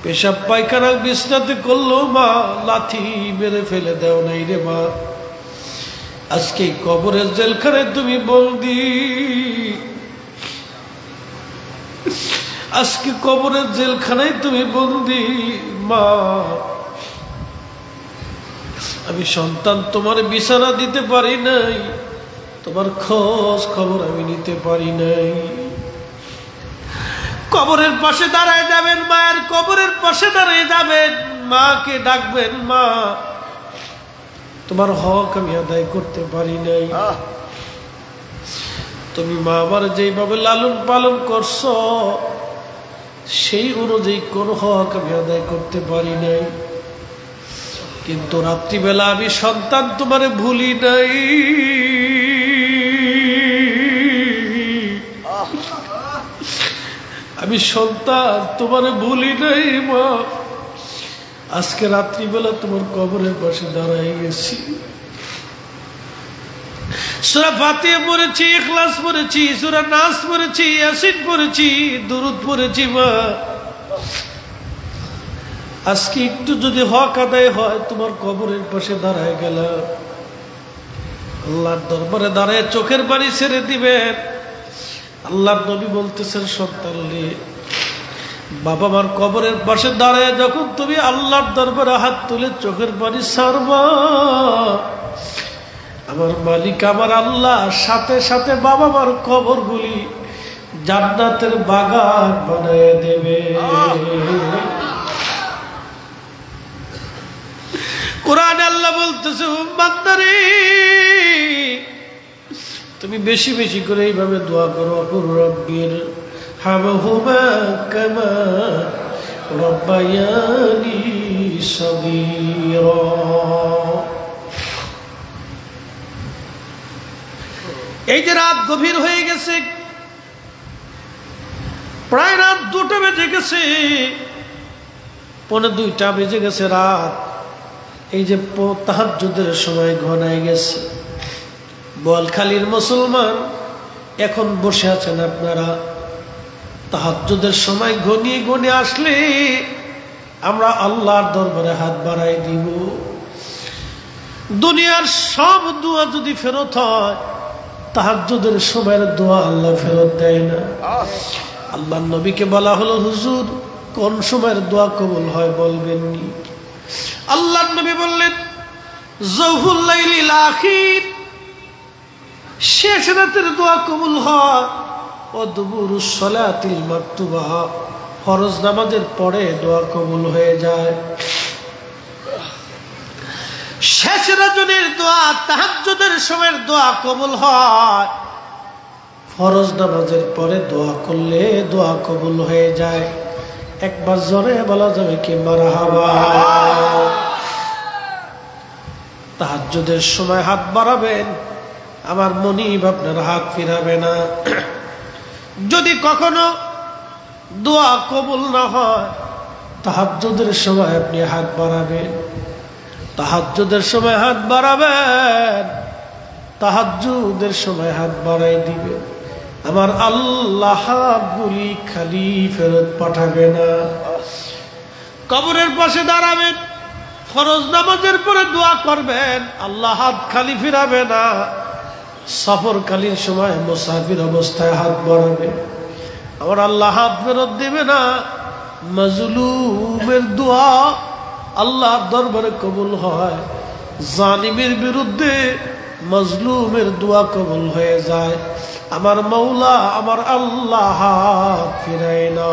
পেশাব পায়খানা বিছনাতে করলো মা লাথি মেরে ফেলে দাও নাই রে মা, আজকে কবরের জেলখানায় তুমি বন্দি, আজকে কবরের জেলখানায় তুমি বন্দি মা, আমি সন্তান তোমার বিছানা দিতে পারি নাই, তোমার খোঁজ খবর আমি নিতে পারি নাই। কবরের পাশে দাঁড়ায় যাবেন, মায়ের কবরের পাশে দাঁড়িয়ে যাবেন, মাকে ডাকবেন, মা তোমার হক আমি আদায় করতে পারি নাই, তুমি মা আমার যেইভাবে লালন পালন করছো সেই অনুযায়ী কোন হক আমি আদায় করতে পারি নাই, কিন্তু রাত্রিবেলা আমি সন্তান তোমারে ভুলি নাই, আমি সন্তান তোমারে ভুলি নাই মা, আজকে রাত্রিবেলা তোমার কবরের পাশে দাঁড়াই গেছি, সূরা ফাতিহা পড়েছি, ইখলাস পড়েছি, সূরা নাস পড়েছি, ইয়াসিন পড়েছি, দুরূদ পড়েছি মা, আজকে একটু যদি হক আদায় হয় তোমার কবরের পাশে দাঁড়ায় গেলাম, আল্লাহর দরবারে দাঁড়ায় চোখের পানি ছেড়ে দিবেন। আল্লাহর নবী বলতেছেন, সন্তান রে বাবা মার কবরের পাশে দাঁড়ায় যখন তুমি আল্লাহর দরবারে হাত তুলে চোখের পানি ছাড়বা, আমার মালিক আমার আল্লাহ সাথে সাথে বাবা মার কবরগুলি জান্নাতের বাগান বানায় দেবে। কোরআনে আল্লাহ বলতেছে, বান্দারে তুমি বেশি বেশি করে এইভাবে দোয়া করো, রব্বির হামহুমা কামা রব্বায়ানি সগীরা। এই যে রাত গভীর হয়ে গেছে, প্রায় রাত 2টা বেজে গেছে, 1:45 বেজে গেছে রাত, এই যে তাহাজ্জুদের সময় ঘনায় গেছে, বোয়ালখালীর মুসলমান এখন বসে আছেন আপনারা, তাহাজ্জুদের সময় ঘনিয়ে ঘনিয়ে আসলে আমরা আল্লাহর দরবারে হাত বাড়াই দিব। দুনিয়ার সব দোয়া যদি ফেরত হয়, তাহাজ্জুদের সময়ের দোয়া আল্লাহ ফেরত দেয় না। আল্লাহর নবীকে বলা হলো, হুজুর কোন সময়ের দোয়া কবুল হয় বলবেননি? আল্লাহর নবী বললেন, জওফুল লাইলিল আখির, শেষ রাতের দোয়া কবুল হয়, ও দুবুরুস সালাতিল মাকতুবা, ফরজ নামাজের পরে দোয়া কবুল হয়ে যায়। শেষ রজনীর দোয়া, তাহাজ্জুদের সময়ের দোয়া কবুল হয়, ফরজ নামাজের পরে দোয়া করলে দোয়া কবুল হয়ে যায়। একবার জোরে বলা যাবে কি মারহাবা? তাহাজ্জুদের সময় হাত বাড়াবেন, আমার মনিব আপনার হাত ফিরাবে না। যদি কখনো দোয়া কবুল না হয়, তাহাজ্জুদের সময় আপনি হাত বাড়াবেন, তাহাজ্জুদের সময় হাত বাড়াবেন, তাহাজ্জুদের সময় হাত বাড়াই দিবেন, আমার আল্লাহ হাতগুলি খালি ফেরত পাঠাবে না। কবরের পাশে দাঁড়াবেন, ফরজ নামাজের পরে দোয়া করবেন, আল্লাহ হাত খালি ফিরাবে না। সফরকালীন সময় মুসাফির অবস্থায় হাত বাড়াবে, আমার আল্লাহ হাত ফেরত দেবে না। মাজলুমের দোয়া আল্লাহর দরবারে কবুল হয়, জালিমের বিরুদ্ধে মাজলুমের দোয়া কবুল হয়ে যায়। আমার মৌলা আমার আল্লাহ হাত ফিরায় না।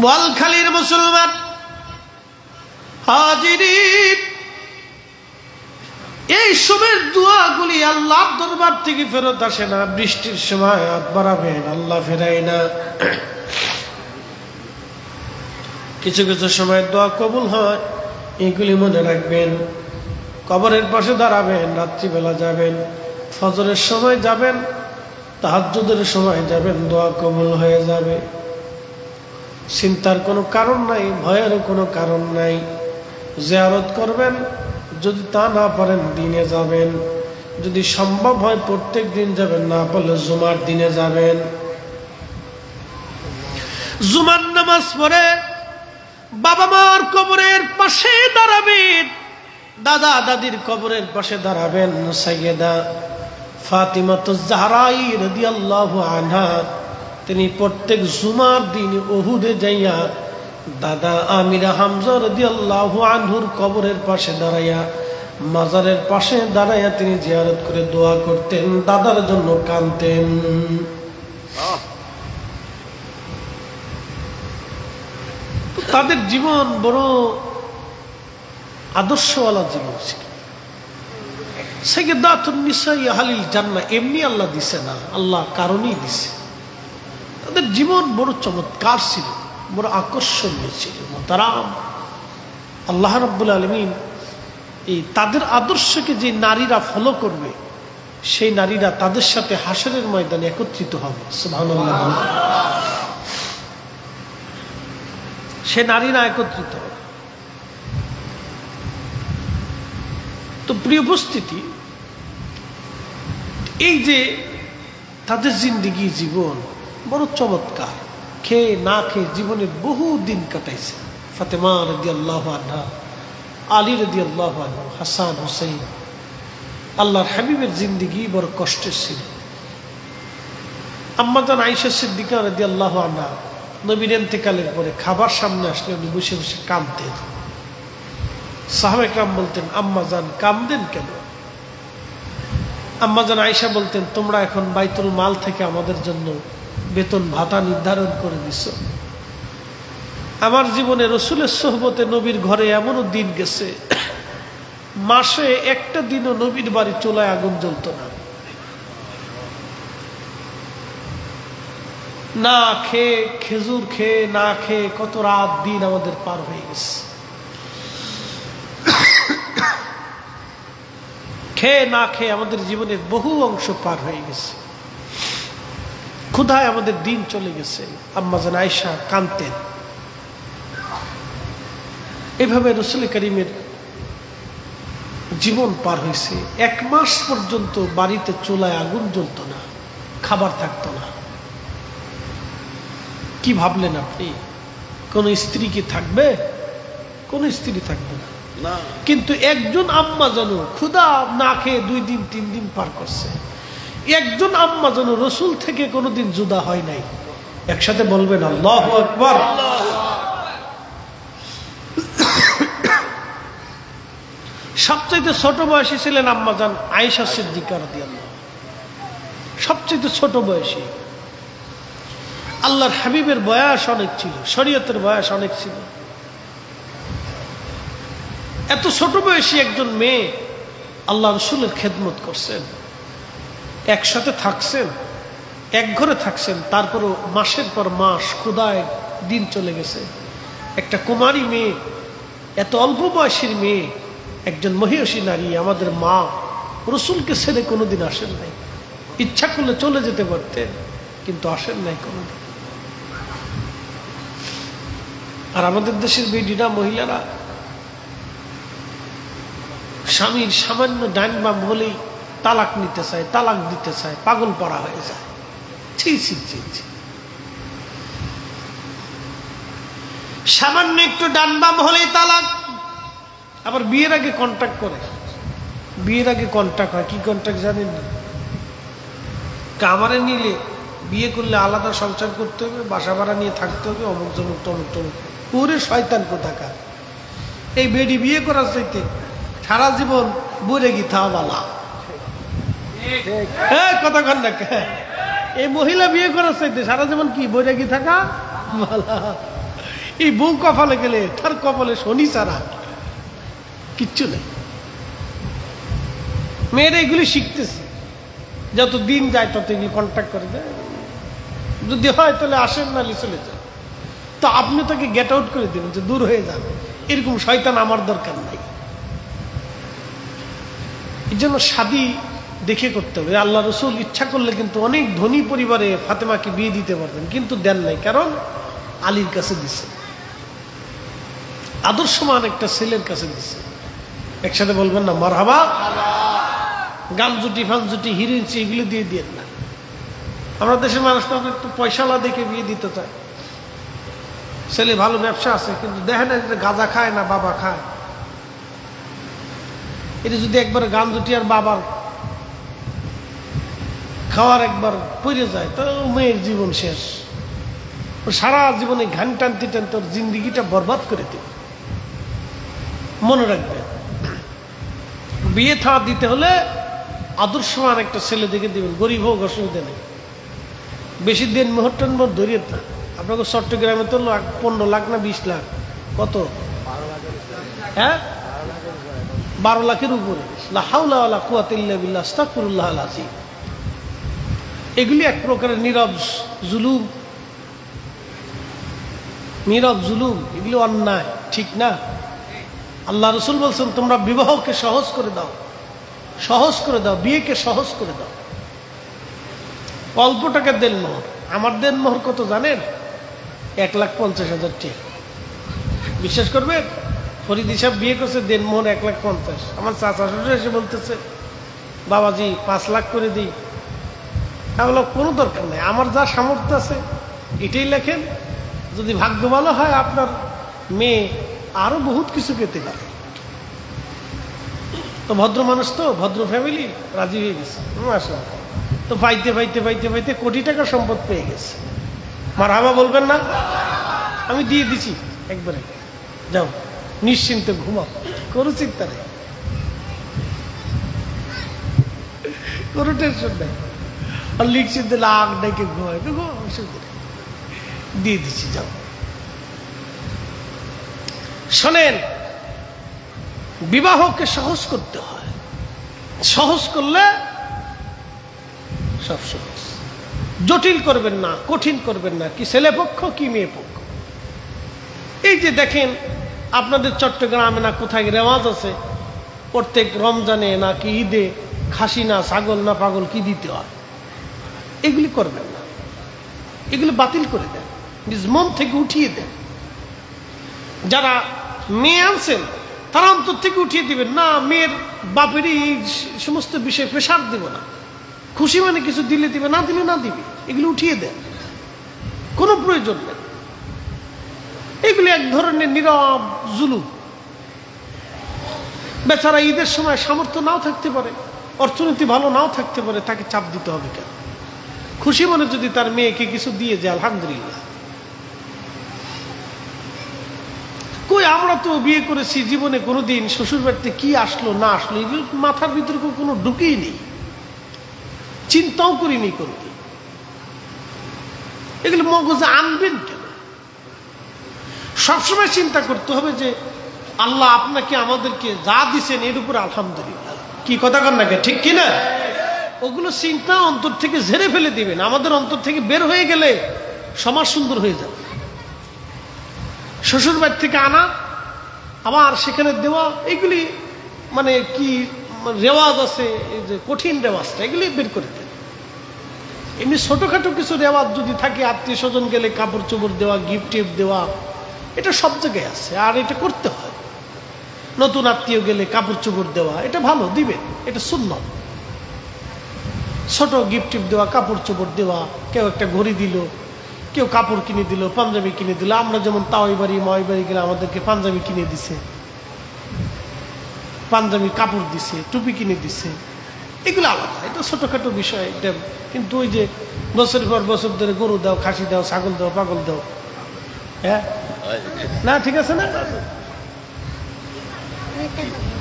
বোয়ালখালীর মুসলমান হাজিরিন, এই সময়ের দোয়াগুলি আল্লাহর দরবার থেকে ফেরত আসে না। বৃষ্টির সময় হাত বাড়াবেন, আল্লাহ ফেরায় না। কিছু কিছু সময় দোয়া কবুল হয়, এগুলি মনে রাখবেন। কবরের পাশে দাঁড়াবেন, রাত্রিবেলা যাবেন, ফজরের সময় যাবেন, তাহাজ্জুদের সময় যাবেন, দোয়া কবুল হয়ে যাবে। চিন্তার কোনো কারণ নাই, ভয়েরও কোনো কারণ নাই। জিয়ারত করবেন, যদি তা না পারেন দিনে যাবেন, যদি সম্ভব হয় প্রত্যেক দিন যাবেন, না পারলে জুমার দিনে যাবেন। জুমার নামাজ পড়ে বাবা মার কবরের পাশে দাঁড়াবেন, দাদা দাদির কবরের পাশে দাঁড়াবেন। সাইয়েদা ফাতিমাতুজ জাহরা রাদিয়াল্লাহু আনহা তিনি প্রত্যেক জুমার দিন উহুদে যাইয়া দাদা আমিরা হামজা রাদিয়াল্লাহু আনহুর কবরের পাশে দাঁড়াইয়া, মাজারের পাশে দাঁড়াইয়া তিনি জিয়ারত করে দোয়া করতেন, দাদার জন্য কাঁদতেন। তাদের জীবন বড় আদর্শওয়ালা জীবন ছিল। সাইয়্যিদাতুন নিসা আহলিল জান্নাহ এমনি আল্লাহ দিছে না, আল্লাহ কারণেই দিছে। তাদের জীবন বড় চমৎকার ছিল, বড় আকর্ষণীয় ছিল। মুহতারাম, আল্লাহ রাব্বুল আলামিন এই তাদের আদর্শকে যে নারীরা ফলো করবে, সেই নারীরা তাদের সাথে হাসরের ময়দানে একত্রিত হবে। সুবহানাল্লাহ। সে নারীরা একত্রিত হবে। তো প্রিয় উপস্থিতি, এই যে তাদের জিন্দেগি জীবন বড় চমৎকার, খেয়ে না খেয়ে জীবনের বহু দিন কাটাইছে। ফাতেমা রাদিয়াল্লাহু আনহা, আলী রাদিয়াল্লাহু আনহু, হাসান হুসাইন, আল্লাহর হাবিবের জিন্দেগি বড় কষ্টের ছিল। আম্মাজান আয়েশা সিদ্দিকা রাদিয়াল্লাহু আনহা নবীর ইন্তেকালের পরে খাবার সামনে আসলে উনি বসে বসে কাঁদতেন। সাহাবায়ে কেরাম বলতেন, আম্মাজান কাঁদেন কেন? আম্মাজান আয়েশা বলতেন, তোমরা এখন বাইতুল মাল থেকে আমাদের জন্য বেতন ভাতা নির্ধারণ করে দিছ। আমার জীবনে রসুলের সোহবতে নবীর ঘরে এমনও দিন গেছে, মাসে একটা দিনও নবীর বাড়ি চুলায় আগুন জ্বলত না। না খেয়ে, খেজুর খেয়ে না খেয়ে কত রাত দিন আমাদের পার হয়ে গেছে। খেয়ে না খেয়ে আমাদের জীবনের বহু অংশ পার হয়ে গেছে। ক্ষুধায় আমাদের দিন চলে গেছে। আম্মাজান আয়েশা কাঁদতেন। এভাবে রাসূল করিমের জীবন পার হয়েছে। 1 মাস পর্যন্ত বাড়িতে চুলায় আগুন জ্বলত না, খাবার থাকতো না। কি ভাবলেন আপনি? কোন স্ত্রী কি থাকবে? কোন স্ত্রী থাকবে না। কিন্তু একজন আম্মা যেন ক্ষুধা না খেয়ে 2 দিন 3 দিন পার করছে। একজন আম্মা যেন রসুল থেকে কোনোদিন জুদা হয় নাই। একসাথে বলবেন আল্লাহু আকবার। সবচেয়ে ছোট বয়সী ছিলেন আম্মাজান আয়েশা সিদ্দিকা রাদিয়াল্লাহু আনহা। সবচেয়ে ছোট বয়সী। আল্লাহর হাবিবের বয়স অনেক ছিল, শরীয়তের বয়স অনেক ছিল। এত ছোট বয়সী একজন মেয়ে আল্লাহ রসুলের খেদমত করছেন, একসাথে থাকছেন, এক ঘরে থাকছেন, তারপরও মাসের পর মাস ক্ষুধায় দিন চলে গেছে। একটা কুমারী মেয়ে, এত অল্প বয়সীর মেয়ে, একজন মহিষী নারী, আমাদের মা রসুলকে ছেড়ে কোনোদিন আসেন নাই। ইচ্ছা করলে চলে যেতে পারতেন, কিন্তু আসেন নাই কোনোদিন। আর আমাদের দেশের বেডিরা, মহিলারা স্বামীর সামান্য ডাইন বাম হলেই তালাক নিতে চায়, তালাক দিতে চায়, পাগল পড়া হয়ে যায়। ছি ছি ছি ছি। সামান্য একটু ডান বাম হলেই তালাক। আবার বিয়ের আগে কন্ট্যাক্ট করে। বিয়ের আগে কন্ট্যাক্ট হয়। কি কন্ট্যাক্ট জানেন? কামারে নিলে বিয়ে করলে আলাদা সংসার করতে হবে, বাসা ভাড়া নিয়ে থাকতে হবে, অমুক জমুক টমুক টমুক। পুরে শয়তান কোথাকার। এই বেডি বিয়ে করার চাইতে সারা জীবন বুড়ে গিথা বালা। হ্যাঁ, কথা কন না। এই মহিলা বিয়ে করার চাইতে সারা জীবন কি বুড়ে গি থাকা বালা। এই বউ কপালে গেলে তার কপালে শনি ছাড়া কিচ্ছু নেই। মেয়েরা এগুলি শিখতেছে, যত দিন যায় তত এগুলি কন্ট্যাক্ট করে দেয়। যদি হয় তাহলে আসেন, নালি চলে যান। তো আপনি তাকে গেট আউট করে দেবেন যে দূর হয়ে যান। এরকম শয়তান আমার দরকার নাই। এই জন্য শাদী দেখে করতে হবে। আল্লাহ রসুল ইচ্ছা করলে কিন্তু অনেক ধনী পরিবারে ফাতেমাকে বিয়ে দিতে পারতেন, কিন্তু দেন নাই, কারণ আলীর কাছে দিছে, আদর্শমান একটা ছেলের কাছে দিছে। একসাথে বলবেন না মারহাবা। গানজুটি ফানজুটি হিরিঞ্চি এগুলো দিয়ে দিয়েন না। আমরা দেশের মানুষ তো একটু পয়সালা দেখে বিয়ে দিতে চায়। ছেলে ভালো ব্যবসা আছে, কিন্তু দেখেন না গাঁজা খায় না বাবা খায়। এটা যদি একবার গানজুটি আর বাবার খাওয়ার একবার পড়ে যায়, তো মেয়ের জীবন শেষ। সারা জীবনে ঘান টানতে টানতে ওর জিন্দিগিটা বরবাদ করে দেবে। মনে রাখবেন, বিয়ে থা দিতে হলে আদর্শমান একটা ছেলে দেখে দিবেন, গরিব হোক অসুবিধা নেই। বেশি দিন মুহূর্তের মধ্যে ধরিয়ে না। আপনাকে চট্টগ্রামে তো 15 লাখ না 20 লাখ, কত? হ্যাঁ, 12 লাখের উপরে। লা হাওলা ওয়ালা কুওয়াতা ইল্লা বিল্লাহ, আস্তাগফিরুল্লাহল আযীম। এগুলি এক প্রকারের নীরব জুলুম, নীরব জুলুম, এগুলি অন্যায়, ঠিক না? আল্লাহ রসুল বলছেন তোমরা বিবাহকে সহজ করে দাও, সহজ করে দাও, বিয়েকে সহজ করে দাও। অল্প টাকা দেন মোহর। আমার দেন মোহর কত জানেন? 1,50,000 টাকা। বিশ্বাস করবেন, ফরিদ সাহেব বিয়ে করছে, দেন মোহর 1,50,000। আমার চাচা শ্বশুর এসে বলতেছে বাবাজি 5 লাখ করে দিই। আমি বললাম কোনো দরকার নেই, আমার যা সামর্থ্য আছে এটাই লেখেন। যদি ভাগ্য ভালো হয় আপনার মেয়ে আরো বহুত কিছু পেতে পারে। তো ভদ্র মানুষ, তো ভদ্র ফ্যামিলি, রাজি হয়ে গেছে। মাশাআল্লাহ। তো পাইতে পাইতে পাইতে পাইতে কোটি টাকা সম্পদ পেয়ে গেছে। মারহাবা বলবেন না? আমি দিয়ে দিছি একবারে, যাও নিশ্চিন্তে ঘুমাও, কোনো চিন্তা নেই, কোনো টেনশন নেই। আর লিখছি লাখ ডেকে ঘুমায়, দিয়ে দিচ্ছি, যাও। শোনেন, বিবাহকে সহজ করতে হয়। সহজ করলে সব সহজ। জটিল করবেন না, কঠিন করবেন না, কি ছেলে পক্ষ কি মেয়ে পক্ষ। এই যে দেখেন আপনাদের চট্টগ্রামে না কোথায় রেওয়াজ আছে, প্রত্যেক রমজানে নাকি ঈদে খাসি না ছাগল না পাগল কি দিতে হয়। এগুলি করবেন না, এগুলি বাতিল করে দেন, নিজ মন থেকে উঠিয়ে দেন। যারা মেয়ে আনছেন তারা অন্তর থেকে উঠিয়ে দিবেন না। মেয়ের বাপেরই এই সমস্ত বিষয়ে প্রেশার দিব না। খুশি মানে কিছু দিলে দিবে, না দিলে না দিবে, এগুলো উঠিয়ে দেন, কোনো প্রয়োজন নেই। এগুলি এক ধরনের নীরব জুলুম। বেচারা ঈদের সময় সামর্থ্য নাও থাকতে পারে, অর্থনীতি ভালো নাও থাকতে পারে, তাকে চাপ দিতে হবে কেন? খুশি মনে যদি তার মেয়েকে কিছু দিয়ে যায় আলহামদুলিল্লাহ। কই আমরা তো বিয়ে করেছি, জীবনে কোনোদিন শ্বশুর বাড়িতে কি আসলো না আসলো এগুলো মাথার ভিতরে কোনো ঢুকেই নেই, চিন্তাও করিনি কোনোদিন। এগুলো মগজে আনবেন কেন? সবসময় চিন্তা করতে হবে যে আল্লাহ আপনাকে আমাদেরকে যা দিছেন এর উপর আলহামদুলিল্লাহ। কি কথা কর নাকি, ঠিক কিনা? ওগুলো চিন্তা অন্তর থেকে ঝেড়ে ফেলে দিবেন। আমাদের অন্তর থেকে বের হয়ে গেলে সমাজ সুন্দর হয়ে যাবে। শ্বশুর বাড়ি থেকে আনা আবার সেখানে দেওয়া, এগুলি মানে কি রেওয়াজ আছে, এই যে কঠিন রেওয়াজটা, এগুলি বের করে দেন। এমনি ছোটখাটো কিছু রেওয়াজ যদি থাকে, আত্মীয় স্বজন গেলে কাপড় চোপড় দেওয়া, গিফট টিফট দেওয়া, এটা সব জায়গায় আছে, আর এটা করতে হয়। নতুন আত্মীয় গেলে কাপড় চোপড় দেওয়া, এটা ভালো, দিবেন, এটা সুন্নাত। ছোট গিফট টিফট দেওয়া, কাপড় চোপড় দেওয়া, কেউ একটা ঘড়ি দিল, কেউ কাপড় কিনে দিল, পাঞ্জাবি কিনে দিল। আমরা যেমন তাওয়াই বাড়ি মাওয়াই বাড়ি গেলে আমাদেরকে পাঞ্জাবি কিনে দিছে, পাঞ্জাবি কাপড় দিছে, টুপি কিনে দিছে, এগুলো আলাদা, এটা ছোটখাটো বিষয়। এটা কিন্তু ওই যে বছরের পর বছর ধরে গরু দাও, খাসি দাও, ছাগল দাও, পাগল দাও, হ্যাঁ না, ঠিক আছে না?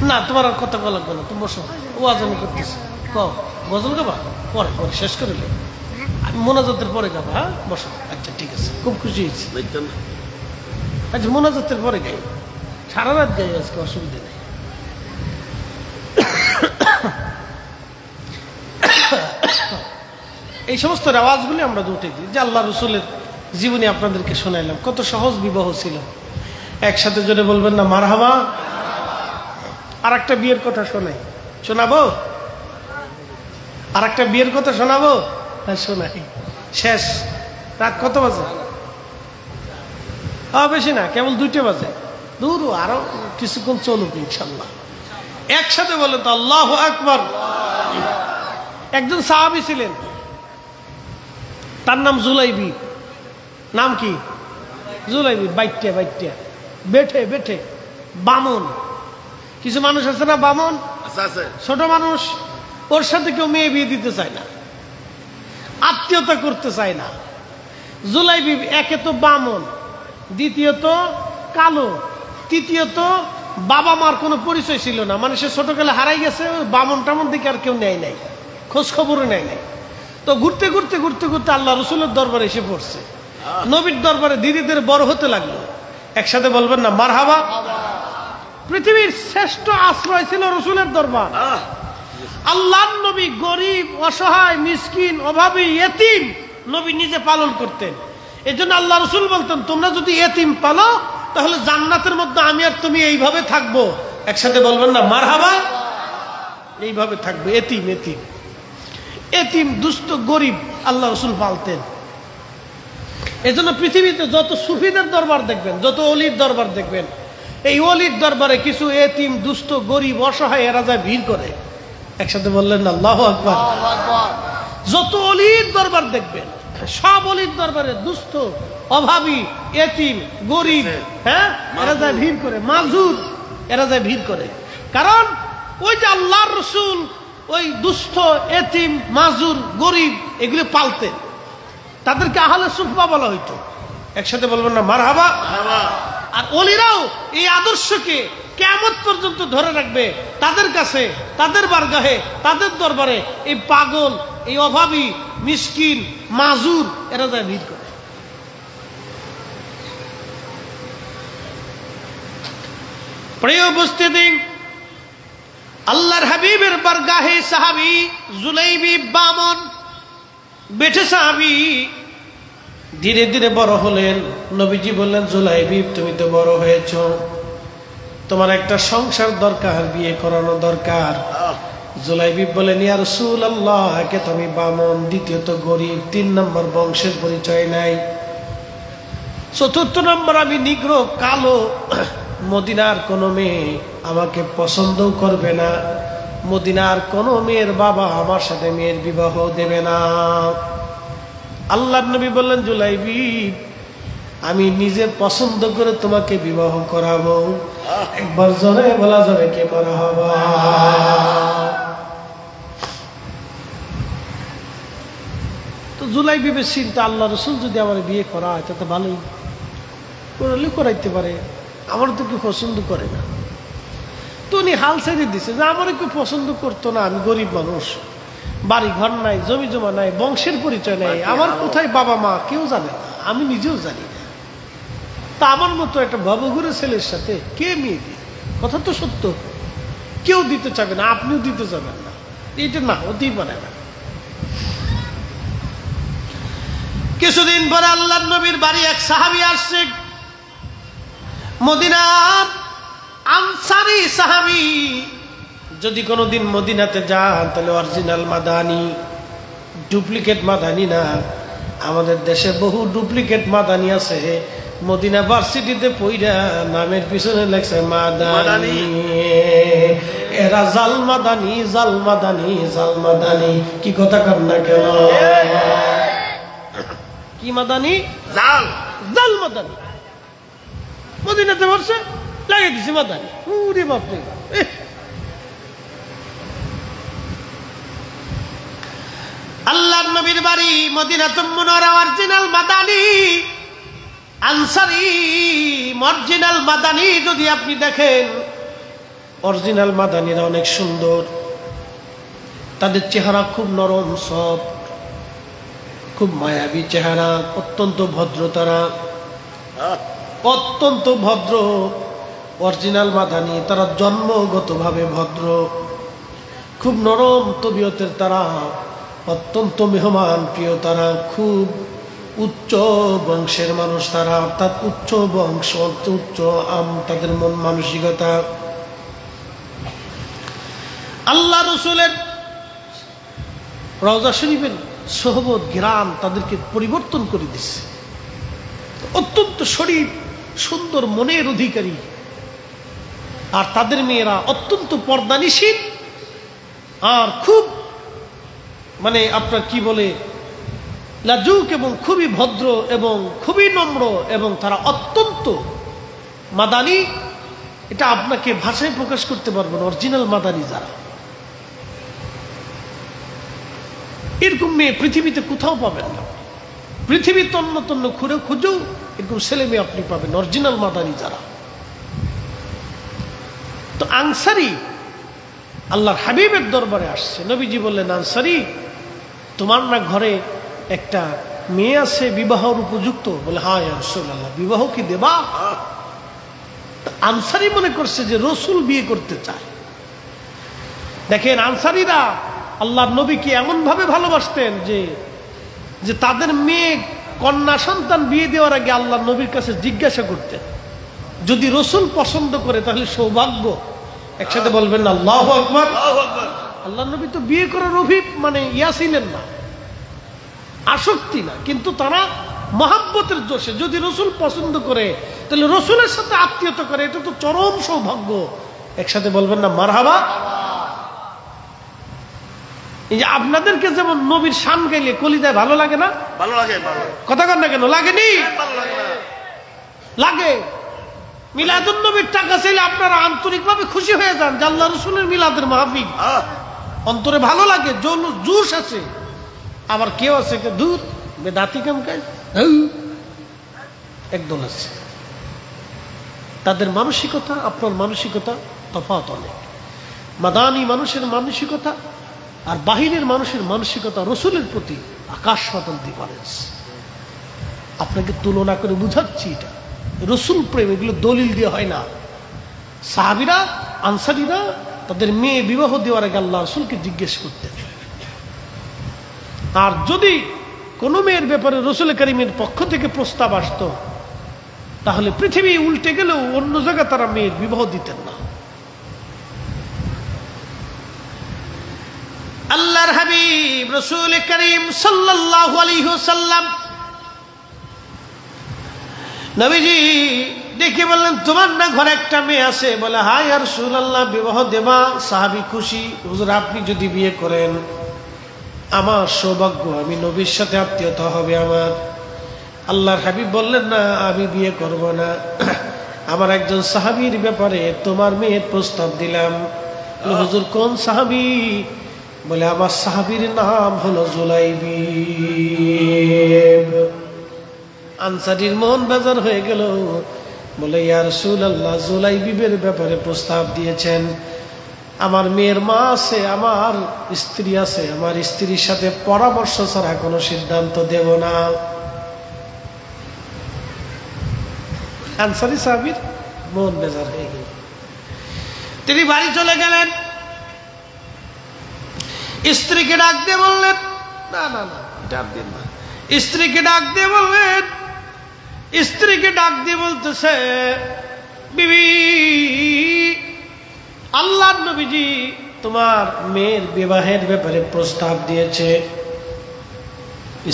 না তোমার আর কথা বলা লাগবে না, তুমি বসো, ওয়াজ আমি করতেছি। কও গজল গাবা, পরে পরে শেষ করে লে, আমি মোনাজাতের পরে গাবা। হ্যাঁ বসো, আচ্ছা ঠিক আছে, খুব খুশি হয়েছি। আচ্ছা মোনাজাতের পরে গাই, সারা রাত গাই আজকে, অসুবিধা নেই। এই সমস্ত রেওয়াজগুলি আমরা উঠে দিই। যে আল্লাহ রসুলের জীবনী আপনাদেরকে শোনাইলাম, কত সহজ বিবাহ ছিল। একসাথে জোরে বলবেন না মারহাবা। আর একটা বিয়ের কথা শোনাই, শোনাবো? আর একটা বিয়ের কথা শোনাবো? হ্যাঁ শোনাই। শেষ। রাত কত বাজে? বেশি না, কেবল 2টা বাজে। দূর, আরো কিছুক্ষণ চলুক ইনশাল্লাহ। একসাথে বলে তো আল্লাহু আকবার। একজন সাহাবী ছিলেন, তার নাম জুলাইবি। নাম কি? জুলাইবি। বাইটে বাইটে বেঠে বেঠে বামন। কিছু মানুষ আছে না বামন, ছোট মানুষ, ওর সাথে কেউ মেয়ে বিয়ে দিতে চায় না, আত্মীয়তা করতে চায় না। জুলাইবি একে তো বামন, দ্বিতীয়ত কালো, তৃতীয়ত বাবা মার কোনো পরিচয় ছিল না। মানে সে ছোটকালে হারাই গেছে, বামন টামন দিকে আর কেউ নেয় নাই, খোঁজ খবরও নেয় নাই। তো ঘুরতে ঘুরতে ঘুরতে ঘুরতে আল্লাহ রসুলের দরবারে এসে পড়ছে। নবীর দরবারে ধীরে ধীরে বড় হতে লাগলো। একসাথে বলবেন না মারহাবা। পৃথিবীর শ্রেষ্ঠ আশ্রয় ছিল রসুলের দরবার। আল্লাহর নবী গরিব, অসহায়, মিসকিন, অভাবী, এতিম নবী নিজে পালন করতেন। এই জন্য আল্লাহ রসুল বলতেন, তোমরা যদি এতিম পালো তাহলে জান্নাতের মধ্যে আমি আর তুমি এইভাবে থাকবো। একসাথে বলবেন না মারহাবা। এইভাবে থাকবে। এতিম এতিম এতিম দুস্থ গরিব আল্লাহ রসুল পালতেন। এজন্য পৃথিবীতে যত সুফিদের দরবার দেখবেন, যত অলির দরবার দেখবেন, এই অলির দরবারে কিছু এতিম দুস্থ গরিব অসহায় এরা যায় ভিড় করে। একসাথে বললেন না আল্লাহু আকবার। যত অলির দরবার দেখবেন, সব অলির দরবারে দুস্থ, অভাবী, এতিম, গরিব, হ্যাঁ, এরা যায় ভিড় করে। মাজুর এরা যায় ভিড় করে। কারণ ওই যে আল্লাহর রসুল ওই দুস্থ, এতিম, মাজুর, গরিব এগুলো পালতেন। তাদেরকে আহলে সুফা বলা হইতো। একসাথে বলবেন না মারহাবা। আর অলিরাও এই আদর্শকে কিয়ামত পর্যন্ত ধরে রাখবে। তাদের কাছে, তাদের বারগাহে, তাদের দরবারে এই পাগল, এই অভাবী, মিসকিন, মাজুর এরা যায় ভিড় করে। প্রিয় উপস্থিতি, আল্লাহর হাবিবের বারগাহে সাহাবী জুলাইবি বামন বেঠে সাহাবী ধীরে ধীরে বড় হলেন। নবীজি বললেন, জুলাইবি তুমি তো বড় হয়েছ, তোমার একটা সংসার দরকার, বিয়ে করানো দরকার। জুলাইবি বলেন, ইয়া রাসূলুল্লাহ, একে তো আমি বামন, দ্বিতীয়ত গরিব, 3 নম্বর বংশের পরিচয় নাই, 4র্থ নম্বর আমি নিগ্র, কালো, মদিনার কোনো মেয়ে আমাকে পছন্দও করবে না, মদিনার কোনো মেয়ের বাবা আমার সাথে মেয়ের বিবাহ দেবে না। আল্লাহর নবী বললেন, জুলাইবি আমি নিজে পছন্দ করে তোমাকে বিবাহ করাবো। একবার জোরে বলা যাবে কে মারহাবা। তো জুলাইবি চিন্তা, আল্লাহ রসুল যদি আমার বিয়ে করা হয় তাতে ভালোই, করলে করাইতে পারে, আমার তো কেউ পছন্দ করে না। তো উনি হাল ছেড়ে দিছে যে আমার কেউ পছন্দ করতো না, আমি গরিব মানুষ, বাড়ি ঘর নাই, জমি জমা নাই, বংশের পরিচয় নাই, আমার কোথায় বাবা মা কেউ জানে না, আমি নিজেও জানি না। তা আমার মতো একটা ভবঘুরে ছেলের সাথে কে মেয়ে দিয়ে? কথা তো সত্য, কেউ দিতে চাবে না, আপনিও দিতে যাবেন না, এটা না হতেই পারে না। কিছুদিন পরে আল্লাহর নবীর বাড়ি এক সাহাবী আসছে, মদিনার আনসারী সাহাবী। যদি কোনোদিন মদিনাতে যান তাহলে অরিজিনাল মাদানি, ডুপ্লিকেট মাদানি না। আমাদের দেশে বহু ডুপ্লিকেট মাদানি আছে। মদিনা ভার্সিটিতে পড়া নামের পিছনে লেখছে মাদানি, এরা জাল মাদানি, জাল মাদানি, জাল মাদানি। কি কথা কর না কেন? কি মাদানি? জাল, জাল মাদানি। মদিনাতে বসে লাগিয়ে দিছে মাদানি। উরে বাপরে, আল্লাহর নবীর বাড়ি মদিনাতুল মুনাওয়ারা, অরিজিনাল মাদানি, আনসারী অরিজিনাল মাদানি। যদি আপনি দেখেন অরিজিনাল মাদানিরা অনেক সুন্দর, তাদের চেহারা খুব নরম, সব খুব মায়াবী চেহারা, অত্যন্ত ভদ্র, তারা অত্যন্ত ভদ্র। অরিজিনাল মাদানি, তারা জন্মগতভাবে ভদ্র, খুব নরম তবিয়তের, তারা অত্যন্ত মেহমান প্রিয়, তারা খুব উচ্চ বংশের মানুষ, তারা অর্থাৎ উচ্চ বংশ, উচ্চ তাদের মন মানসিকতা। আল্লাহ রসুলের রওজা শরীফের সোহবত ঘিরান তাদেরকে পরিবর্তন করে দিচ্ছে। অত্যন্ত শরীফ সুন্দর মনের অধিকারী, আর তাদের মেয়েরা অত্যন্ত পর্দানিশীল আর খুব মানে আপনার কি বলে লাজুক এবং খুবই ভদ্র এবং খুবই নম্র, এবং তারা অত্যন্ত মাদানী। এটা আপনাকে ভাষায় প্রকাশ করতে পারবেন। অরিজিনাল মাদানী যারা, এরকম মেয়ে পৃথিবীতে কোথাও পাবেন না। পৃথিবী তন্ন তন্ন খুঁড়ে খুঁজেও এরকম ছেলে মেয়ে আপনি পাবেন, অরিজিনাল মাদানী যারা। তো আনসারী আল্লাহর হাবিবের দরবারে আসছে। নবীজি বললেন, আনসারী তোমার না ঘরে একটা মেয়ে আছে বিবাহর উপযুক্ত? বলে, হ্যাঁ ইয়া রাসূলুল্লাহ, বিবাহ কি দেবা? আনসারী মনে করছে যে রসুল বিয়ে করতে চায়। দেখেন, আনসারীরা আল্লাহর নবীকে এমন ভাবে ভালোবাসতেন যে তাদের মেয়ে কন্যা সন্তান বিয়ে দেওয়ার আগে আল্লাহর নবীর কাছে জিজ্ঞাসা করতেন, যদি রসুল পছন্দ করে তাহলে সৌভাগ্য। একসাথে বলবেন না আল্লাহু আকবার। আল্লাহর নবী তো বিয়ে করার মানে ইয়া ছিলেন না, আসক্তি না, কিন্তু তারা মহাব্বতের জোশে যদি রসুল পছন্দ করে তাহলে রসুলের সাথে আত্মীয়তা করে, এটা তো চরম সৌভাগ্য। একসাথে বলবেন না মারহাবা। এই যে আপনাদেরকে যেমন নবীর শান গাইলে কলিজায় ভালো লাগে না? ভালো লাগে। কথা কন না কেন? লাগেনি? লাগে। মিলাদুন নবীর টাকা চাইলে আপনারা আন্তরিকভাবে খুশি হয়ে যান যে আল্লাহ রসুলের মিলাদের মাহফিল, অন্তরে ভালো লাগে, জোশ আছে। আবার কেউ আছে দূর বেদাতি কাম কাজ একদল আছে, তাদের মানসিকতা আপনার মানসিকতা তফাৎ অনেক। মাদানী মানুষের মানসিকতা আর বাহিরের মানুষের মানসিকতা রসুলের প্রতি আকাশ পাতাল ডিফারেন্স। আপনাকে তুলনা করে বুঝাচ্ছি, এটা রসুল প্রেম, এগুলো দলিল দিয়ে হয় না। সাহাবীরা আনসারীরা তাদের মেয়ে বিবাহ দেওয়ার আগে আল্লাহ রসুলকে জিজ্ঞেস করতেন। আর যদি কোনো মেয়ের ব্যাপারে রসুল করিমের পক্ষ থেকে প্রস্তাব আসত, তাহলে পৃথিবী উল্টে গেলেও অন্য জায়গায় তারা মেয়ের বিবাহ দিতেন না। আল্লাহর হাবিব রসুল করিম সাল্লাল্লাহু আলাইহি ওয়াসাল্লাম নবীজি দেখে বললেন, তোমার না ঘরে একটা মেয়ে আছে? বলে, হ্যাঁ ইয়া রাসূলুল্লাহ, বিবাহ দেবা। সাহাবী খুশি, হুজুর আপনি যদি বিয়ে করেন আমার সৌভাগ্য, আমি নবীর সাথে আত্মীয়তা হবে আমার। আল্লাহর হাবিব বললেন, না আমি বিয়ে করব না, আমার একজন সাহাবীর ব্যাপারে তোমার মেয়ের প্রস্তাব দিলাম। হুজুর কোন সাহাবী? বলে, আমার সাহাবীর নাম হলো জুলাইবিব। আনসারীর মন বেজার হয়ে গেল, বলে, ইয়া রাসূলুল্লাহ, জুলাইবিবের ব্যাপারে প্রস্তাব দিয়েছেন। আমার মেয়ের মা আছে, আমার স্ত্রী আছে, আমার স্ত্রীর সাথে পরামর্শ ছাড়া কোনো সিদ্ধান্ত দেব না। আনসারী সাহাবীর মন বেজার হয়ে গেল, তিনি বাড়ি চলে গেলেন। স্ত্রীকে ডাক দিয়ে বললেন, না না না এটা আর দিন না। স্ত্রীকে ডাক দিয়ে বললেন, স্ত্রীকে ডাক দিয়ে বলতেছে, বিবি আল্লাহর নবীজি তোমার মেয়ের বিবাহের ব্যাপারে প্রস্তাব দিয়েছে।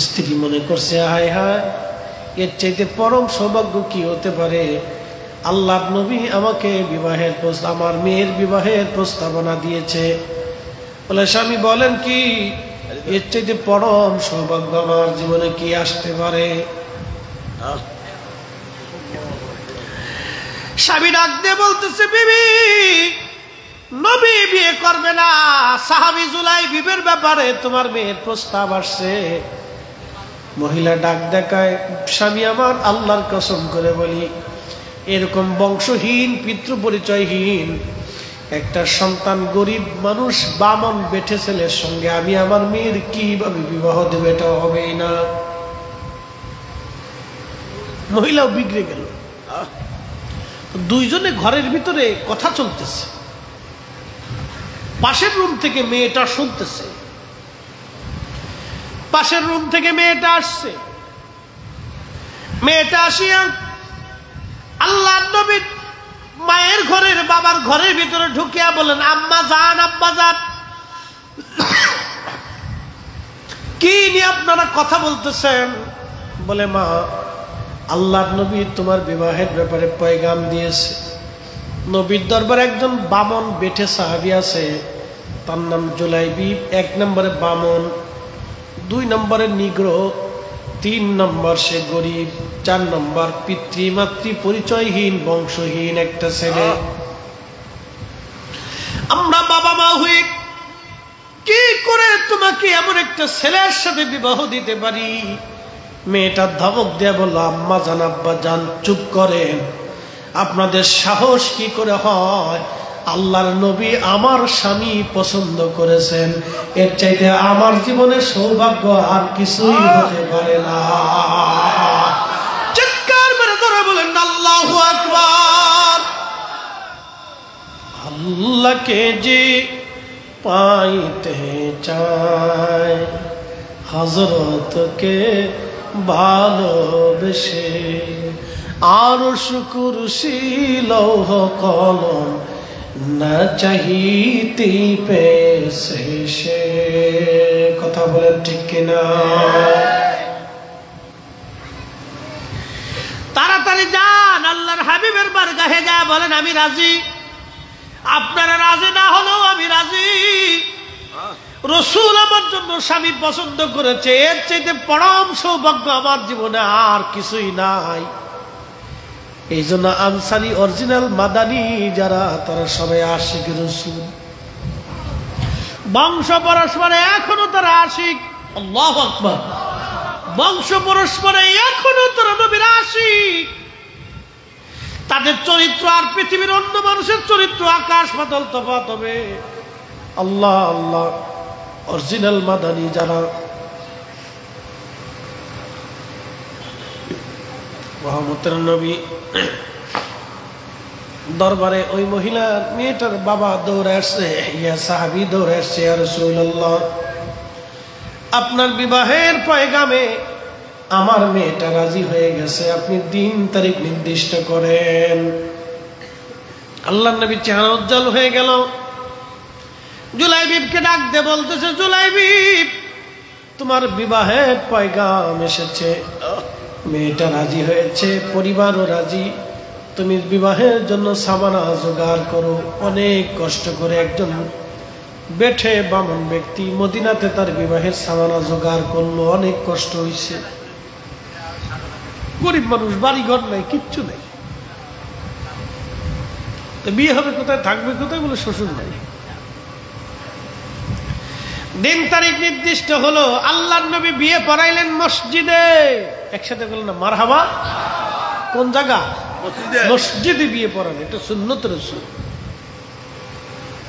স্ত্রী মনে করছে, হায় হায়, এর চাইতে পরম সৌভাগ্য কি হতে পারে? আল্লাহর নবী আমাকে আমার মেয়ের বিবাহের প্রস্তাবনা দিয়েছে। বলে, স্বামী বলেন কি? এর চাইতে পরম সৌভাগ্য আমার জীবনে কি আসতে পারে? স্বামী ডাক দিয়ে বলতেছে, বিবি নবী বিয়ে করবে না, সাহাবী জুলাইবিবের ব্যাপারে তোমার মেয়ের প্রস্তাব আসছে। মহিলা ডাক দেখায়, স্বামী আমার আল্লাহর কসম করে বলি, এরকম বংশহীন পিতৃ পরিচয়হীন একটা সন্তান, গরিব মানুষ, বামন বেঠে ছেলের সঙ্গে আমি আমার মেয়ের কিভাবে বিবাহ দেব? এটা হবেই না। মহিলাও বিগড়ে গেল। দুইজনে ঘরের ভিতরে কথা চলতেছে, পাশের রুম থেকে মেয়েটা শুনতেছে, পাশের রুম থেকে মেয়েটা আসছে। মেয়েটা আসিয়া আল্লাহর নবীর মায়ের ঘরের বাবার ঘরের ভিতরে ঢুকিয়া বলেন, আম্মা জান, আব্বা জান, কি নিয়ে আপনারা কথা বলতেছেন? বলে, মা, আল্লাহর নবী তোমার বিবাহের ব্যাপারে পয়গাম দিয়েছে। নবীর দরবারে একজন বামন বেঠে সাহাবী আছে, তার নাম জুলাইবি। 1 নম্বরে বামন, 2 নম্বরে নিগ্রো, 3 নম্বর সে গরিব, 4 নম্বর পিতৃমাতৃ পরিচয়হীন বংশহীন একটা ছেলে। আমরা বাবা মা হয়ে কি করে তোমাকে এমন একটা ছেলের সাথে বিবাহ দিতে পারি? মেয়েটা ধমক দিয়ে বলল, আম্মা জান, আব্বা জান, চুপ করেন। আপনাদের সাহস কি করে হয়? আল্লাহর নবী আমার স্বামী পছন্দ করেছেন, এর চাইতে আমার জীবনে সৌভাগ্য আর কিছুই হতে পারে না। চিৎকার মেরে ধরে বলেন আল্লাহু আকবার। আল্লাহকে যে পাইতে চায়, হযরতকে ভালোবেসে, আরশ কুরসি লৌহ কলম না চাহিতে পেছে সে। কথা বলেন ঠিক কিনা? তাড়াতাড়ি যান, আল্লাহর হাবিবের বারগাহে যা বলেন, আমি রাজি। আপনারা রাজি না হলেও আমি রাজি। রাসূল আমার জন্য স্বামী পছন্দ করেছে, এর চাইতে পরম সৌভাগ্য আমার জীবনে আর কিছুই নাই। এই জন্য আনসারি অরিজিনাল মাদানী যারা, তারা সবাই আশিক রাসূল। বংশ পরস্পরে এখনো তারা আশিক। আল্লাহু আকবার। বংশ পরস্পরে এখনো তারা নবীর আশিক। তাদের চরিত্র আর পৃথিবীর অন্য মানুষের চরিত্র আকাশ পাতাল তফাৎ হবে। আল্লাহ আল্লাহ, অরিজিনাল মাদানী যারা, মুহাম্মদের নবী দরবারে ওই মহিলা মেয়েটার বাবা দৌড়ে আসছে, ইয়া সাহাবী দৌড়ে আসছে, ইয়া রাসূলুল্লাহ, আপনার বিবাহের পয়গামে আমার মেয়েটা রাজি হয়ে গেছে, আপনি দিন তারিখ নির্দিষ্ট করেন। আল্লাহর নবীর চেহারা উজ্জ্বল হয়ে গেল। জুলাইবিবকে ডাক দিয়ে বলতেছে, জুলাইবিব, তোমার বিবাহের পয়গাম এসেছে, মেয়েটা রাজি হয়েছে, পরিবারও রাজি। তুমি বিবাহের জন্য সামানা জোগাড় করো। অনেক কষ্ট করে একজন বেঠে বামন ব্যক্তি মদিনাতে তার বিবাহের সামানা জোগাড় করলো। অনেক কষ্ট হয়েছে, গরিব মানুষ, বাড়ি ঘর নাই, কিচ্ছু নেই। বিয়ে হবে কোথায়, থাকবে কোথায়? বলে শ্বশুর নাই। দিন তারিখ নির্দিষ্ট হলো। আল্লাহর নবী বিয়ে পড়াইলেন মসজিদে। একসাথে বললেন না মারহাবা। কোন জায়গা? মসজিদে বিয়ে পড়ানো, এটা সুন্নত রাসূল।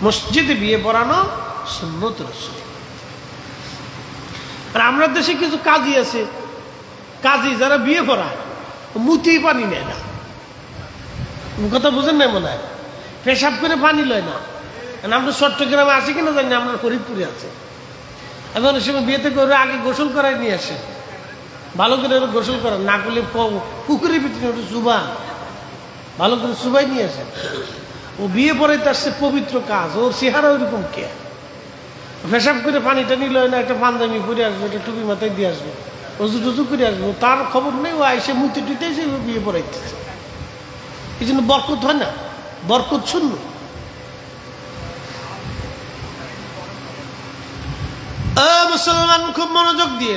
মসজিদে বিয়ে পড়ানো সুন্নত রাসূল। আর আমরা দেশে কিছু কাজী আছে, কাজী যারা বিয়ে পড়ায় মুতেই পানি নেয় না। কথা বুঝেন না মনে হয়? পেশাব করে পানি লয় না। আমরা চট্টগ্রামে আছি কিনা জানি না, আমরা ফরিদপুরে আছে। এখন সময় বিয়েতে করে আগে গোসল করাই নিয়ে আসে, ভালো করে গোসল করেন, না করলে পুকুরের ভিতরে ওটা চুবা, ভালো করে চুবাই নিয়ে আসে। ও বিয়ে পরে তার সে পবিত্র কাজ, ওর চেহারা ওইরকম কে? পেশাব করে পানিটা নিল না, একটা পাঞ্জাবি পরে আসবো, একটা টুপি মাথায় দিয়ে আসবো, রজু টুজু করে আসবো, তার খবর নেই। ও আইসে মুতে টুতে এসে বিয়ে পড়াইতেছে। এই জন্য বরকত হয় না, বরকত শূন্য। মুসলমান খুব মনোযোগ দিয়ে,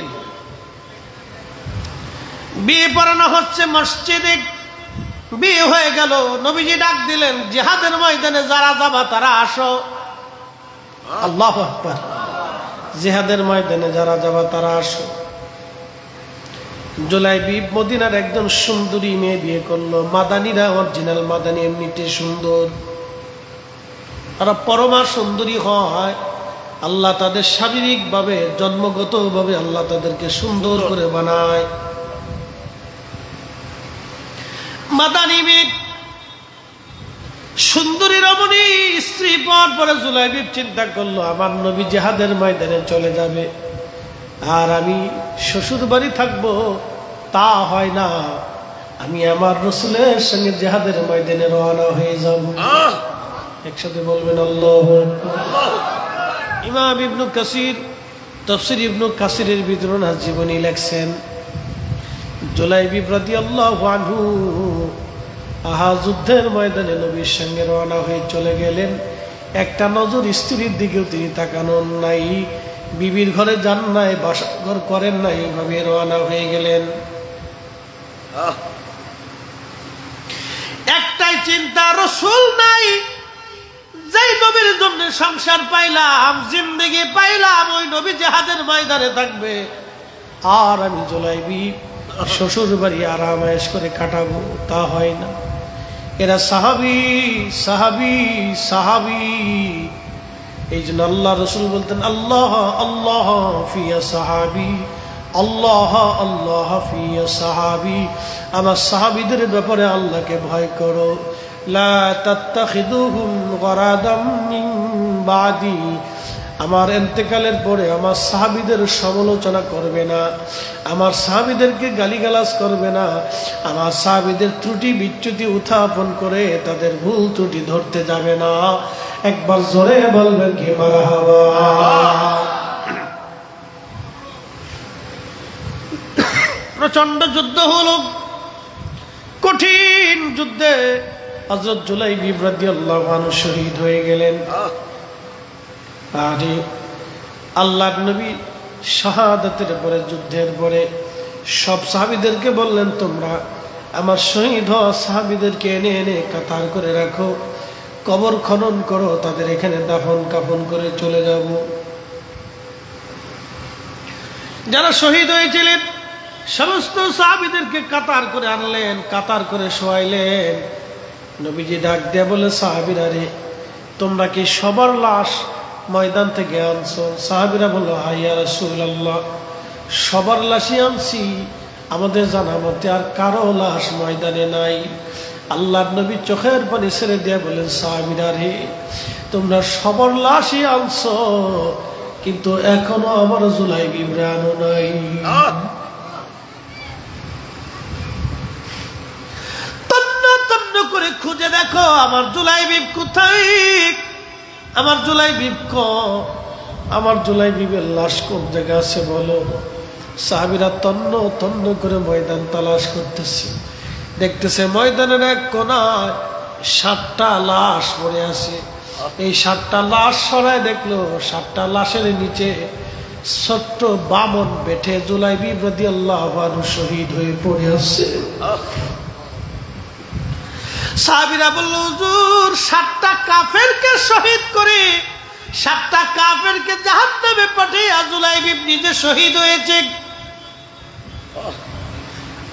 বিয়ে পড়ানো হচ্ছে মসজিদে। বিয়ে হয়ে গেল, নবীজি ডাক দিলেন, জিহাদের ময়দানে যারা যাবা তারা আসো। আল্লাহু আকবার। জিহাদের ময়দানে যারা যাবা তারা আসো। জুলাইবিব মদিনার একজন সুন্দরী মেয়ে বিয়ে করলো। মাদানীরা অরিজিনাল মাদানী এমনিতে সুন্দর, আর পরমা সুন্দরী হয়। আল্লাহ তাদের শারীরিক ভাবে, জন্মগত ভাবে আল্লাহ তাদেরকে সুন্দর করে বানায়। মাদানী মেয়ে সুন্দরী রমণী স্ত্রী পাওয়ার পরে জুলাইবিব চিন্তা করলো, আমার নবী জিহাদের ময়দানে চলে যাবে আর আমি শ্বশুর বাড়ি থাকবো, তা হয় না। আমি আমার রাসূলের সঙ্গে জিহাদের ময়দানে রওনা হয়ে যাব। একসাথে বলবেন আল্লাহু আকবার। ইমাম ইবনে কাসির তাফসীর ইবনে কাসিরের বিবরণ জীবনী লেখছেন জুলাইবিব রাদিয়াল্লাহু আনহু যুদ্ধের ময়দানে নবীর সঙ্গে রওনা হয়ে চলে গেলেন। একটা নজর স্ত্রীর দিকেও তিনি তাকানোর নাই, বিবির ঘরে যান নাই, বাসা ঘর করেন নাই, এইভাবে রওনা হয়ে গেলেন। একটাই চিন্তা, রাসূল নাই, যেই নবীর জন্য সংসার পাইলাম, জিন্দেগি পাইলাম, ওই নবী জিহাদের ময়দানে থাকবে, আর আমি জুলাইবিব শ্বশুর বাড়ি আরাম আয়েশ করে কাটাবো, তা হয় না। এরা সাহাবী সাহাবী সাহাবী। এই জন্য আল্লাহ রসুল বলতেন, আল্লাহ আল্লাহ ফিয়া সাহাবী, আল্লাহ আল্লাহ ফিয়া সাহাবী। আমার সাহাবীদের ব্যাপারে আল্লাহকে ভয় করো। লা তাত্তাখিদুহুম গরাদাম মিন বাদি। আমার ইন্তেকালের পরে আমার সাহাবীদের সমালোচনা করবে না, আমার সাহাবীদেরকে গালিগালাজ করবে না, আমার সাহাবীদের ত্রুটি বিচ্যুতি উত্থাপন করে তাদের ভুল ত্রুটি ধরতে যাবে না। একবার জোরে বলবেন কি মারহাবা। প্রচন্ড যুদ্ধ হলো, কঠিন যুদ্ধে হযরত জুলাইবিব রাদিয়াল্লাহু আনহু শহীদ হয়ে গেলেন। আরে আল্লাহর নবী শাহাদাতের পরে, যুদ্ধের পরে সব সাহাবীদেরকে বললেন, তোমরা আমার শহীদ হওয়া সাহাবীদেরকে এনে এনে কাতার করে রাখো, কবর খনন করো, তাদের এখানে দাফন কাফন করে চলে যাব। যারা শহীদ হয়েছিলেন সমস্ত সাহাবীদেরকে কাতার করে আনলেন, কাতার করে শোয়াইলেন। নবীজি ডাক দিয়ে বলে, সাহাবীরা রে, তোমরা কি সবার লাশ ময়দান থেকে আনছো? সাহাবীরা বলল, হ্যাঁ ইয়া রাসূলুল্লাহ, সবার লাশই আনছি, আমাদের জানা মতে আর কারো লাশ ময়দানে নাই। আল্লাহর নবী চোখের পানি ছেড়ে দিয়ে বলেন, সাহাবীরা রে, তোমরা সবার লাশই আনছো, কিন্তু এখনো আমার জুলাইবিব আনো নাই। করে খুঁজে দেখো আমার জুলাইবিব কোথায়, আমার জুলাইবিব আমার জুলাইবিবের লাশ কোন জায়গায় আছে বলো। সাহাবীরা তন্ন তন্ন করে ময়দান তালাশ করতেছে, দেখতেছে ময়দানের এক কোনায় 7টা লাশ পড়ে আছে। এই 7টা লাশ সরায় দেখলো, 7টা লাশের নিচে ছোট্ট বামন বেঠে জুলাইবিব রাদিয়াল্লাহু আনহু শহীদ হয়ে পড়ে আছে। সাহাবীরা বলল, হুজুর, 7টা কাফেরকে শহীদ করে 7টা কাফেরকে জাহান্নামে পাঠিয়ে জুলাইবিব নিজে শহীদ হয়েছে।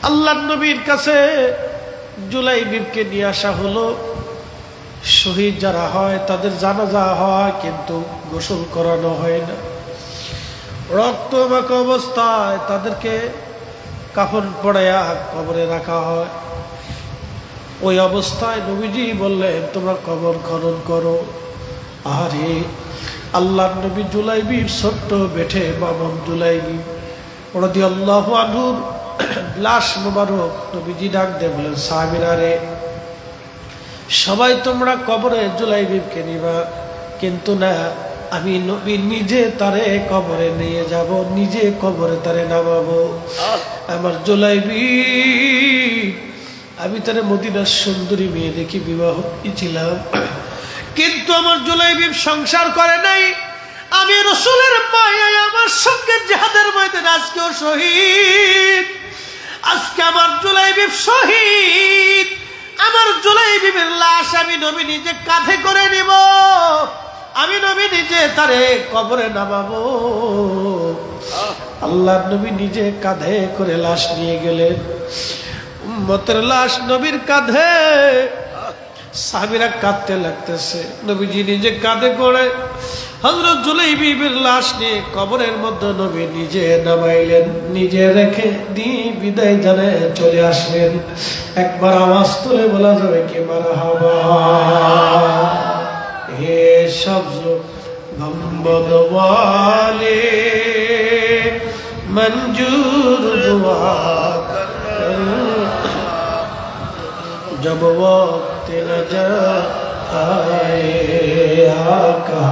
আল্লাহর নবীর কাছে জুলাইবিবকে নিয়ে আসা হলো। শহীদ যারা হয় তাদের জানাজা হয়, কিন্তু গোসল করানো হয় না। রক্তমাখা অবস্থায় তাদেরকে কাফন পড়াইয়া কবরে রাখা হয়। ওই অবস্থায় নবীজি বললেন, তোমরা কবর খনন করো। আরে আল্লাহর নবী জুলাইবিব ছোট্ট বেঠে বামন জুলাইবিব রাদিয়াল্লাহু আনহুর লাশ মোবারক নবীজি ডাক দিয়ে বলেন, সাহাবীরা রে, সবাই তোমরা কবরে জুলাইবিবকে নিবা, কিন্তু না, আমি নবী নিজে তারে কবরে নিয়ে যাব, নিজে কবরে তারে নামাবো। আমার জুলাইবিব, আমি তারে মদিনার সুন্দরী মেয়ে দেখি বিবাহ দিয়েছিলাম, কিন্তু আমার জুলাইবিব সংসার করে নাই। আমি রাসূলের মায়ায় আমার সঙ্গে জিহাদের ময়দানে আজকেও শহীদ। আজকে আমার জুলাইবিব শহীদ। আমার জুলাইবিবের লাশ আমি নবী নিজে কাঁধে করে নিব, আমি নবী নিজে তারে কবরে নামাবো। আল্লাহর নবী নিজে কাঁধে করে লাশ নিয়ে গেলেন। উম্মতের লাশ নবীর কাঁধে, সাহাবীরা কাঁদতে লাগতেছে। নবীজি নিজে কাঁধে করে হযরত জুলাইবিবের লাশ নিয়ে কবরের মধ্যে নবী নিজে নামাইলেন, নিজে রেখে দিয়ে বিদায় জানে চলে আসলেন। একবার আওয়াজ তুলে বলা যাবে কি মারহাবা। হে সবজ গম্বদ ওয়ালে मंजूर दुआ कर, जब वक्त नजर आए आका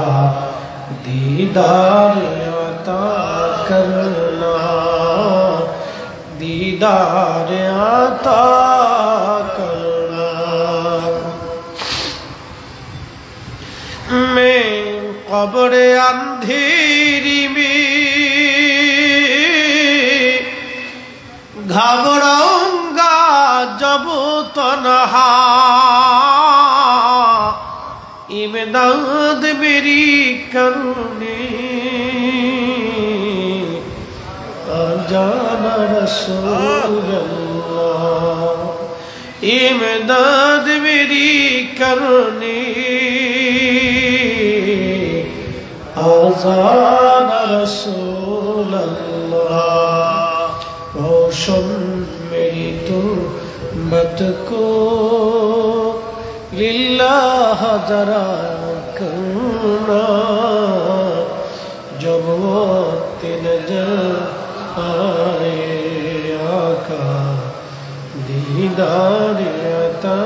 दीदार अता करना, दीदार अता करना। मैं कब्र अंधेरी में घबराऊंगा जब तन्हा, इमदाद मेरी करने आ जाना रसूल अल्लाह, इमदाद मेरी करने आ जाना रसूल अल्लाह। रोशन मेरी तुर्बत को लिल्लाह जरा करना, जब वक्त नजर आए आका दीदार अता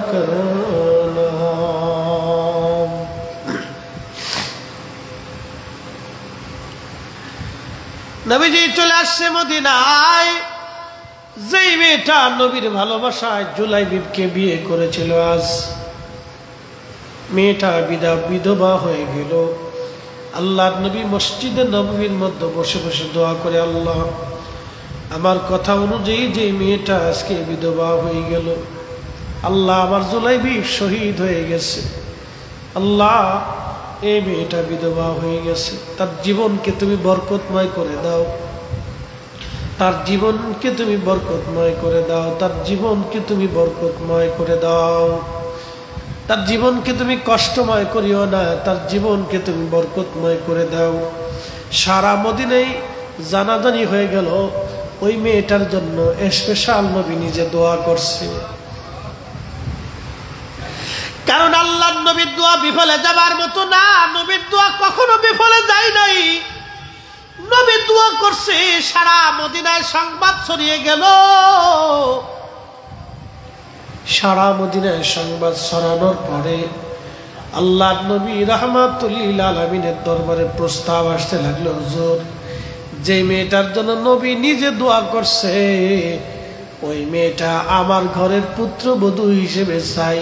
करना। नबीजी चले আসছে মদিনায়। যেই মেয়েটা নবীর ভালোবাসায় জুলাইবিবকে বিয়ে করেছিল, আজ মেয়েটা বিধবা হয়ে গেল। আল্লাহর নবী মসজিদে নববীর মধ্যে বসে বসে দোয়া করে, আল্লাহ আমার কথা অনুযায়ী যে মেয়েটা আজকে বিধবা হয়ে গেল, আল্লাহ আমার জুলাইবিব শহীদ হয়ে গেছে, আল্লাহ এই মেয়েটা বিধবা হয়ে গেছে, তার জীবনকে তুমি বরকতময় করে দাও, তার জীবনকে তুমি বরকতময় করে দাও, তার জীবনকে তুমি বরকতময় করে দাও, তার জীবনকে তুমি কষ্টময় করিও না, তার জীবনকে তুমি বরকতময় করে দাও। সারা মদিনায় জানাজানি হয়ে গেল ওই মেয়েটার জন্য স্পেশাল নবী নিজে দোয়া করছে। কারণ আল্লাহর নবীর দোয়া বিফলে যাবার মতো না, নবীর দোয়া কখনো বিফলে যায় নাই। নবী দোয়া করছে, সারা মদিনায় সংবাদ ছড়িয়ে গেল। সারা মদিনায় সংবাদ ছড়ানোর পরে আল্লাহর নবী রাহমাতুল লিল আলামিনের দরবারে প্রস্তাব আসতে লাগলো, হুজুর যে মেয়েটার জন্য নবী নিজে দোয়া করছে ওই মেয়েটা আমার ঘরের পুত্রবধূ হিসেবে চাই।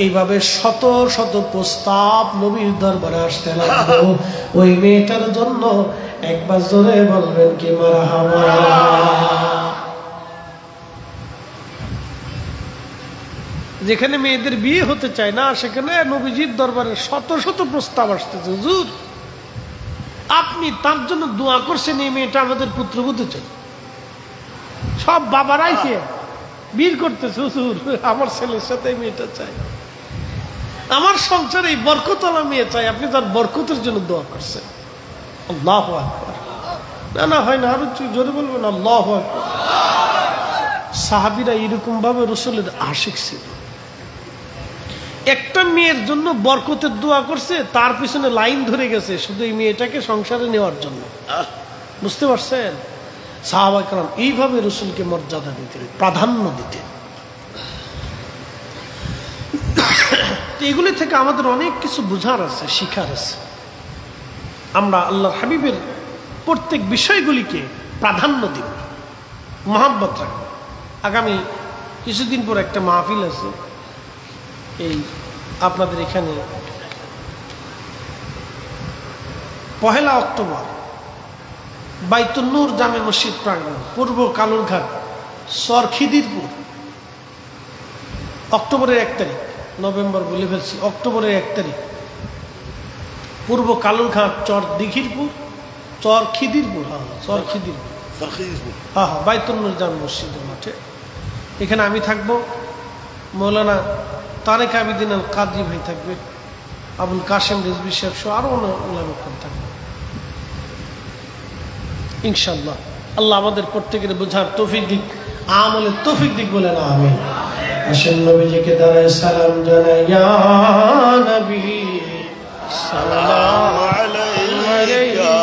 এইভাবে শত শত প্রস্তাব নবীর দরবারে আসতে লাগলো। ওই মেয়েটার জন্য একবার জোরে বলবেন কি মারহাবা। যেখানে মেয়েদের বিয়ে হতে চায় না সেখানে নবীজির দরবারে শত শত প্রস্তাব আসতেছে, হুজুর আপনি তার জন্য দোয়া করছেন এই মেয়েটা আমাদের পুত্রবধূ চাই। সব বাবারাই সে বীর করতেছে, হুজুর আমার ছেলের সাথে এই মেয়েটা চাই, আমার সংসারে এই বরকতওয়ালা মেয়ে চাই, আপনি তার বরকতের জন্য দোয়া করছেন। আল্লাহু আকবার। না না হয় না, আরো জোরে বলবেন আল্লাহু আকবার। সাহাবীরা এরকম ভাবে রাসূলের আশিক ছিল। একটা মেয়ের জন্য বরকতের দোয়া করছে, তার পিছনে লাইন ধরে গেছে শুধু এই মেয়েটাকে সংসারে নেওয়ার জন্য। বুঝতে পারছেন? সাহাবা কেরাম এইভাবে রাসূলকে মর্যাদা দিতেন, প্রাধান্য দিতেন। এগুলি থেকে আমাদের অনেক কিছু বোঝার আছে, শিখার আছে। আমরা আল্লাহর হাবিবের প্রত্যেক বিষয়গুলিকে প্রাধান্য দিব, মহব্বত রাখব। আগামী কিছুদিন পর একটা মাহফিল আছে এই আপনাদের এখানে, 1 অক্টোবর বাইতুন নূর জামে মসজিদ প্রাঙ্গণ, পূর্ব কালুরঘাট, চর খিদিরপুর। অক্টোবরের 1 তারিখ, নভেম্বর বলে ফেলছি, অক্টোবরের 1 তারিখ পূর্ব কালুরঘাট, চর দিঘিরপুর, চর খিদিরপুর, চর খিদিরপুর, হ্যাঁ বাইতুন নূর জামে মসজিদের মাঠে। এখানে আমি থাকবো, মৌলানা তারেক আবিদিন আল কাদরি ভাই থাকবে, আবুল কাশেম রিজভী সাহেব সহ আরো ওলামা থাকবে ইনশাআল্লাহ। আল্লাহ আমাদের প্রত্যেকের বোঝার তৌফিক দিক, আমলের তৌফিক দিক বলেন আমিন। আসেন নবীজিকে দাঁড়ায় সালাম জানাই, ইয়া নবী সাল্লাল্লাহু আলাইহি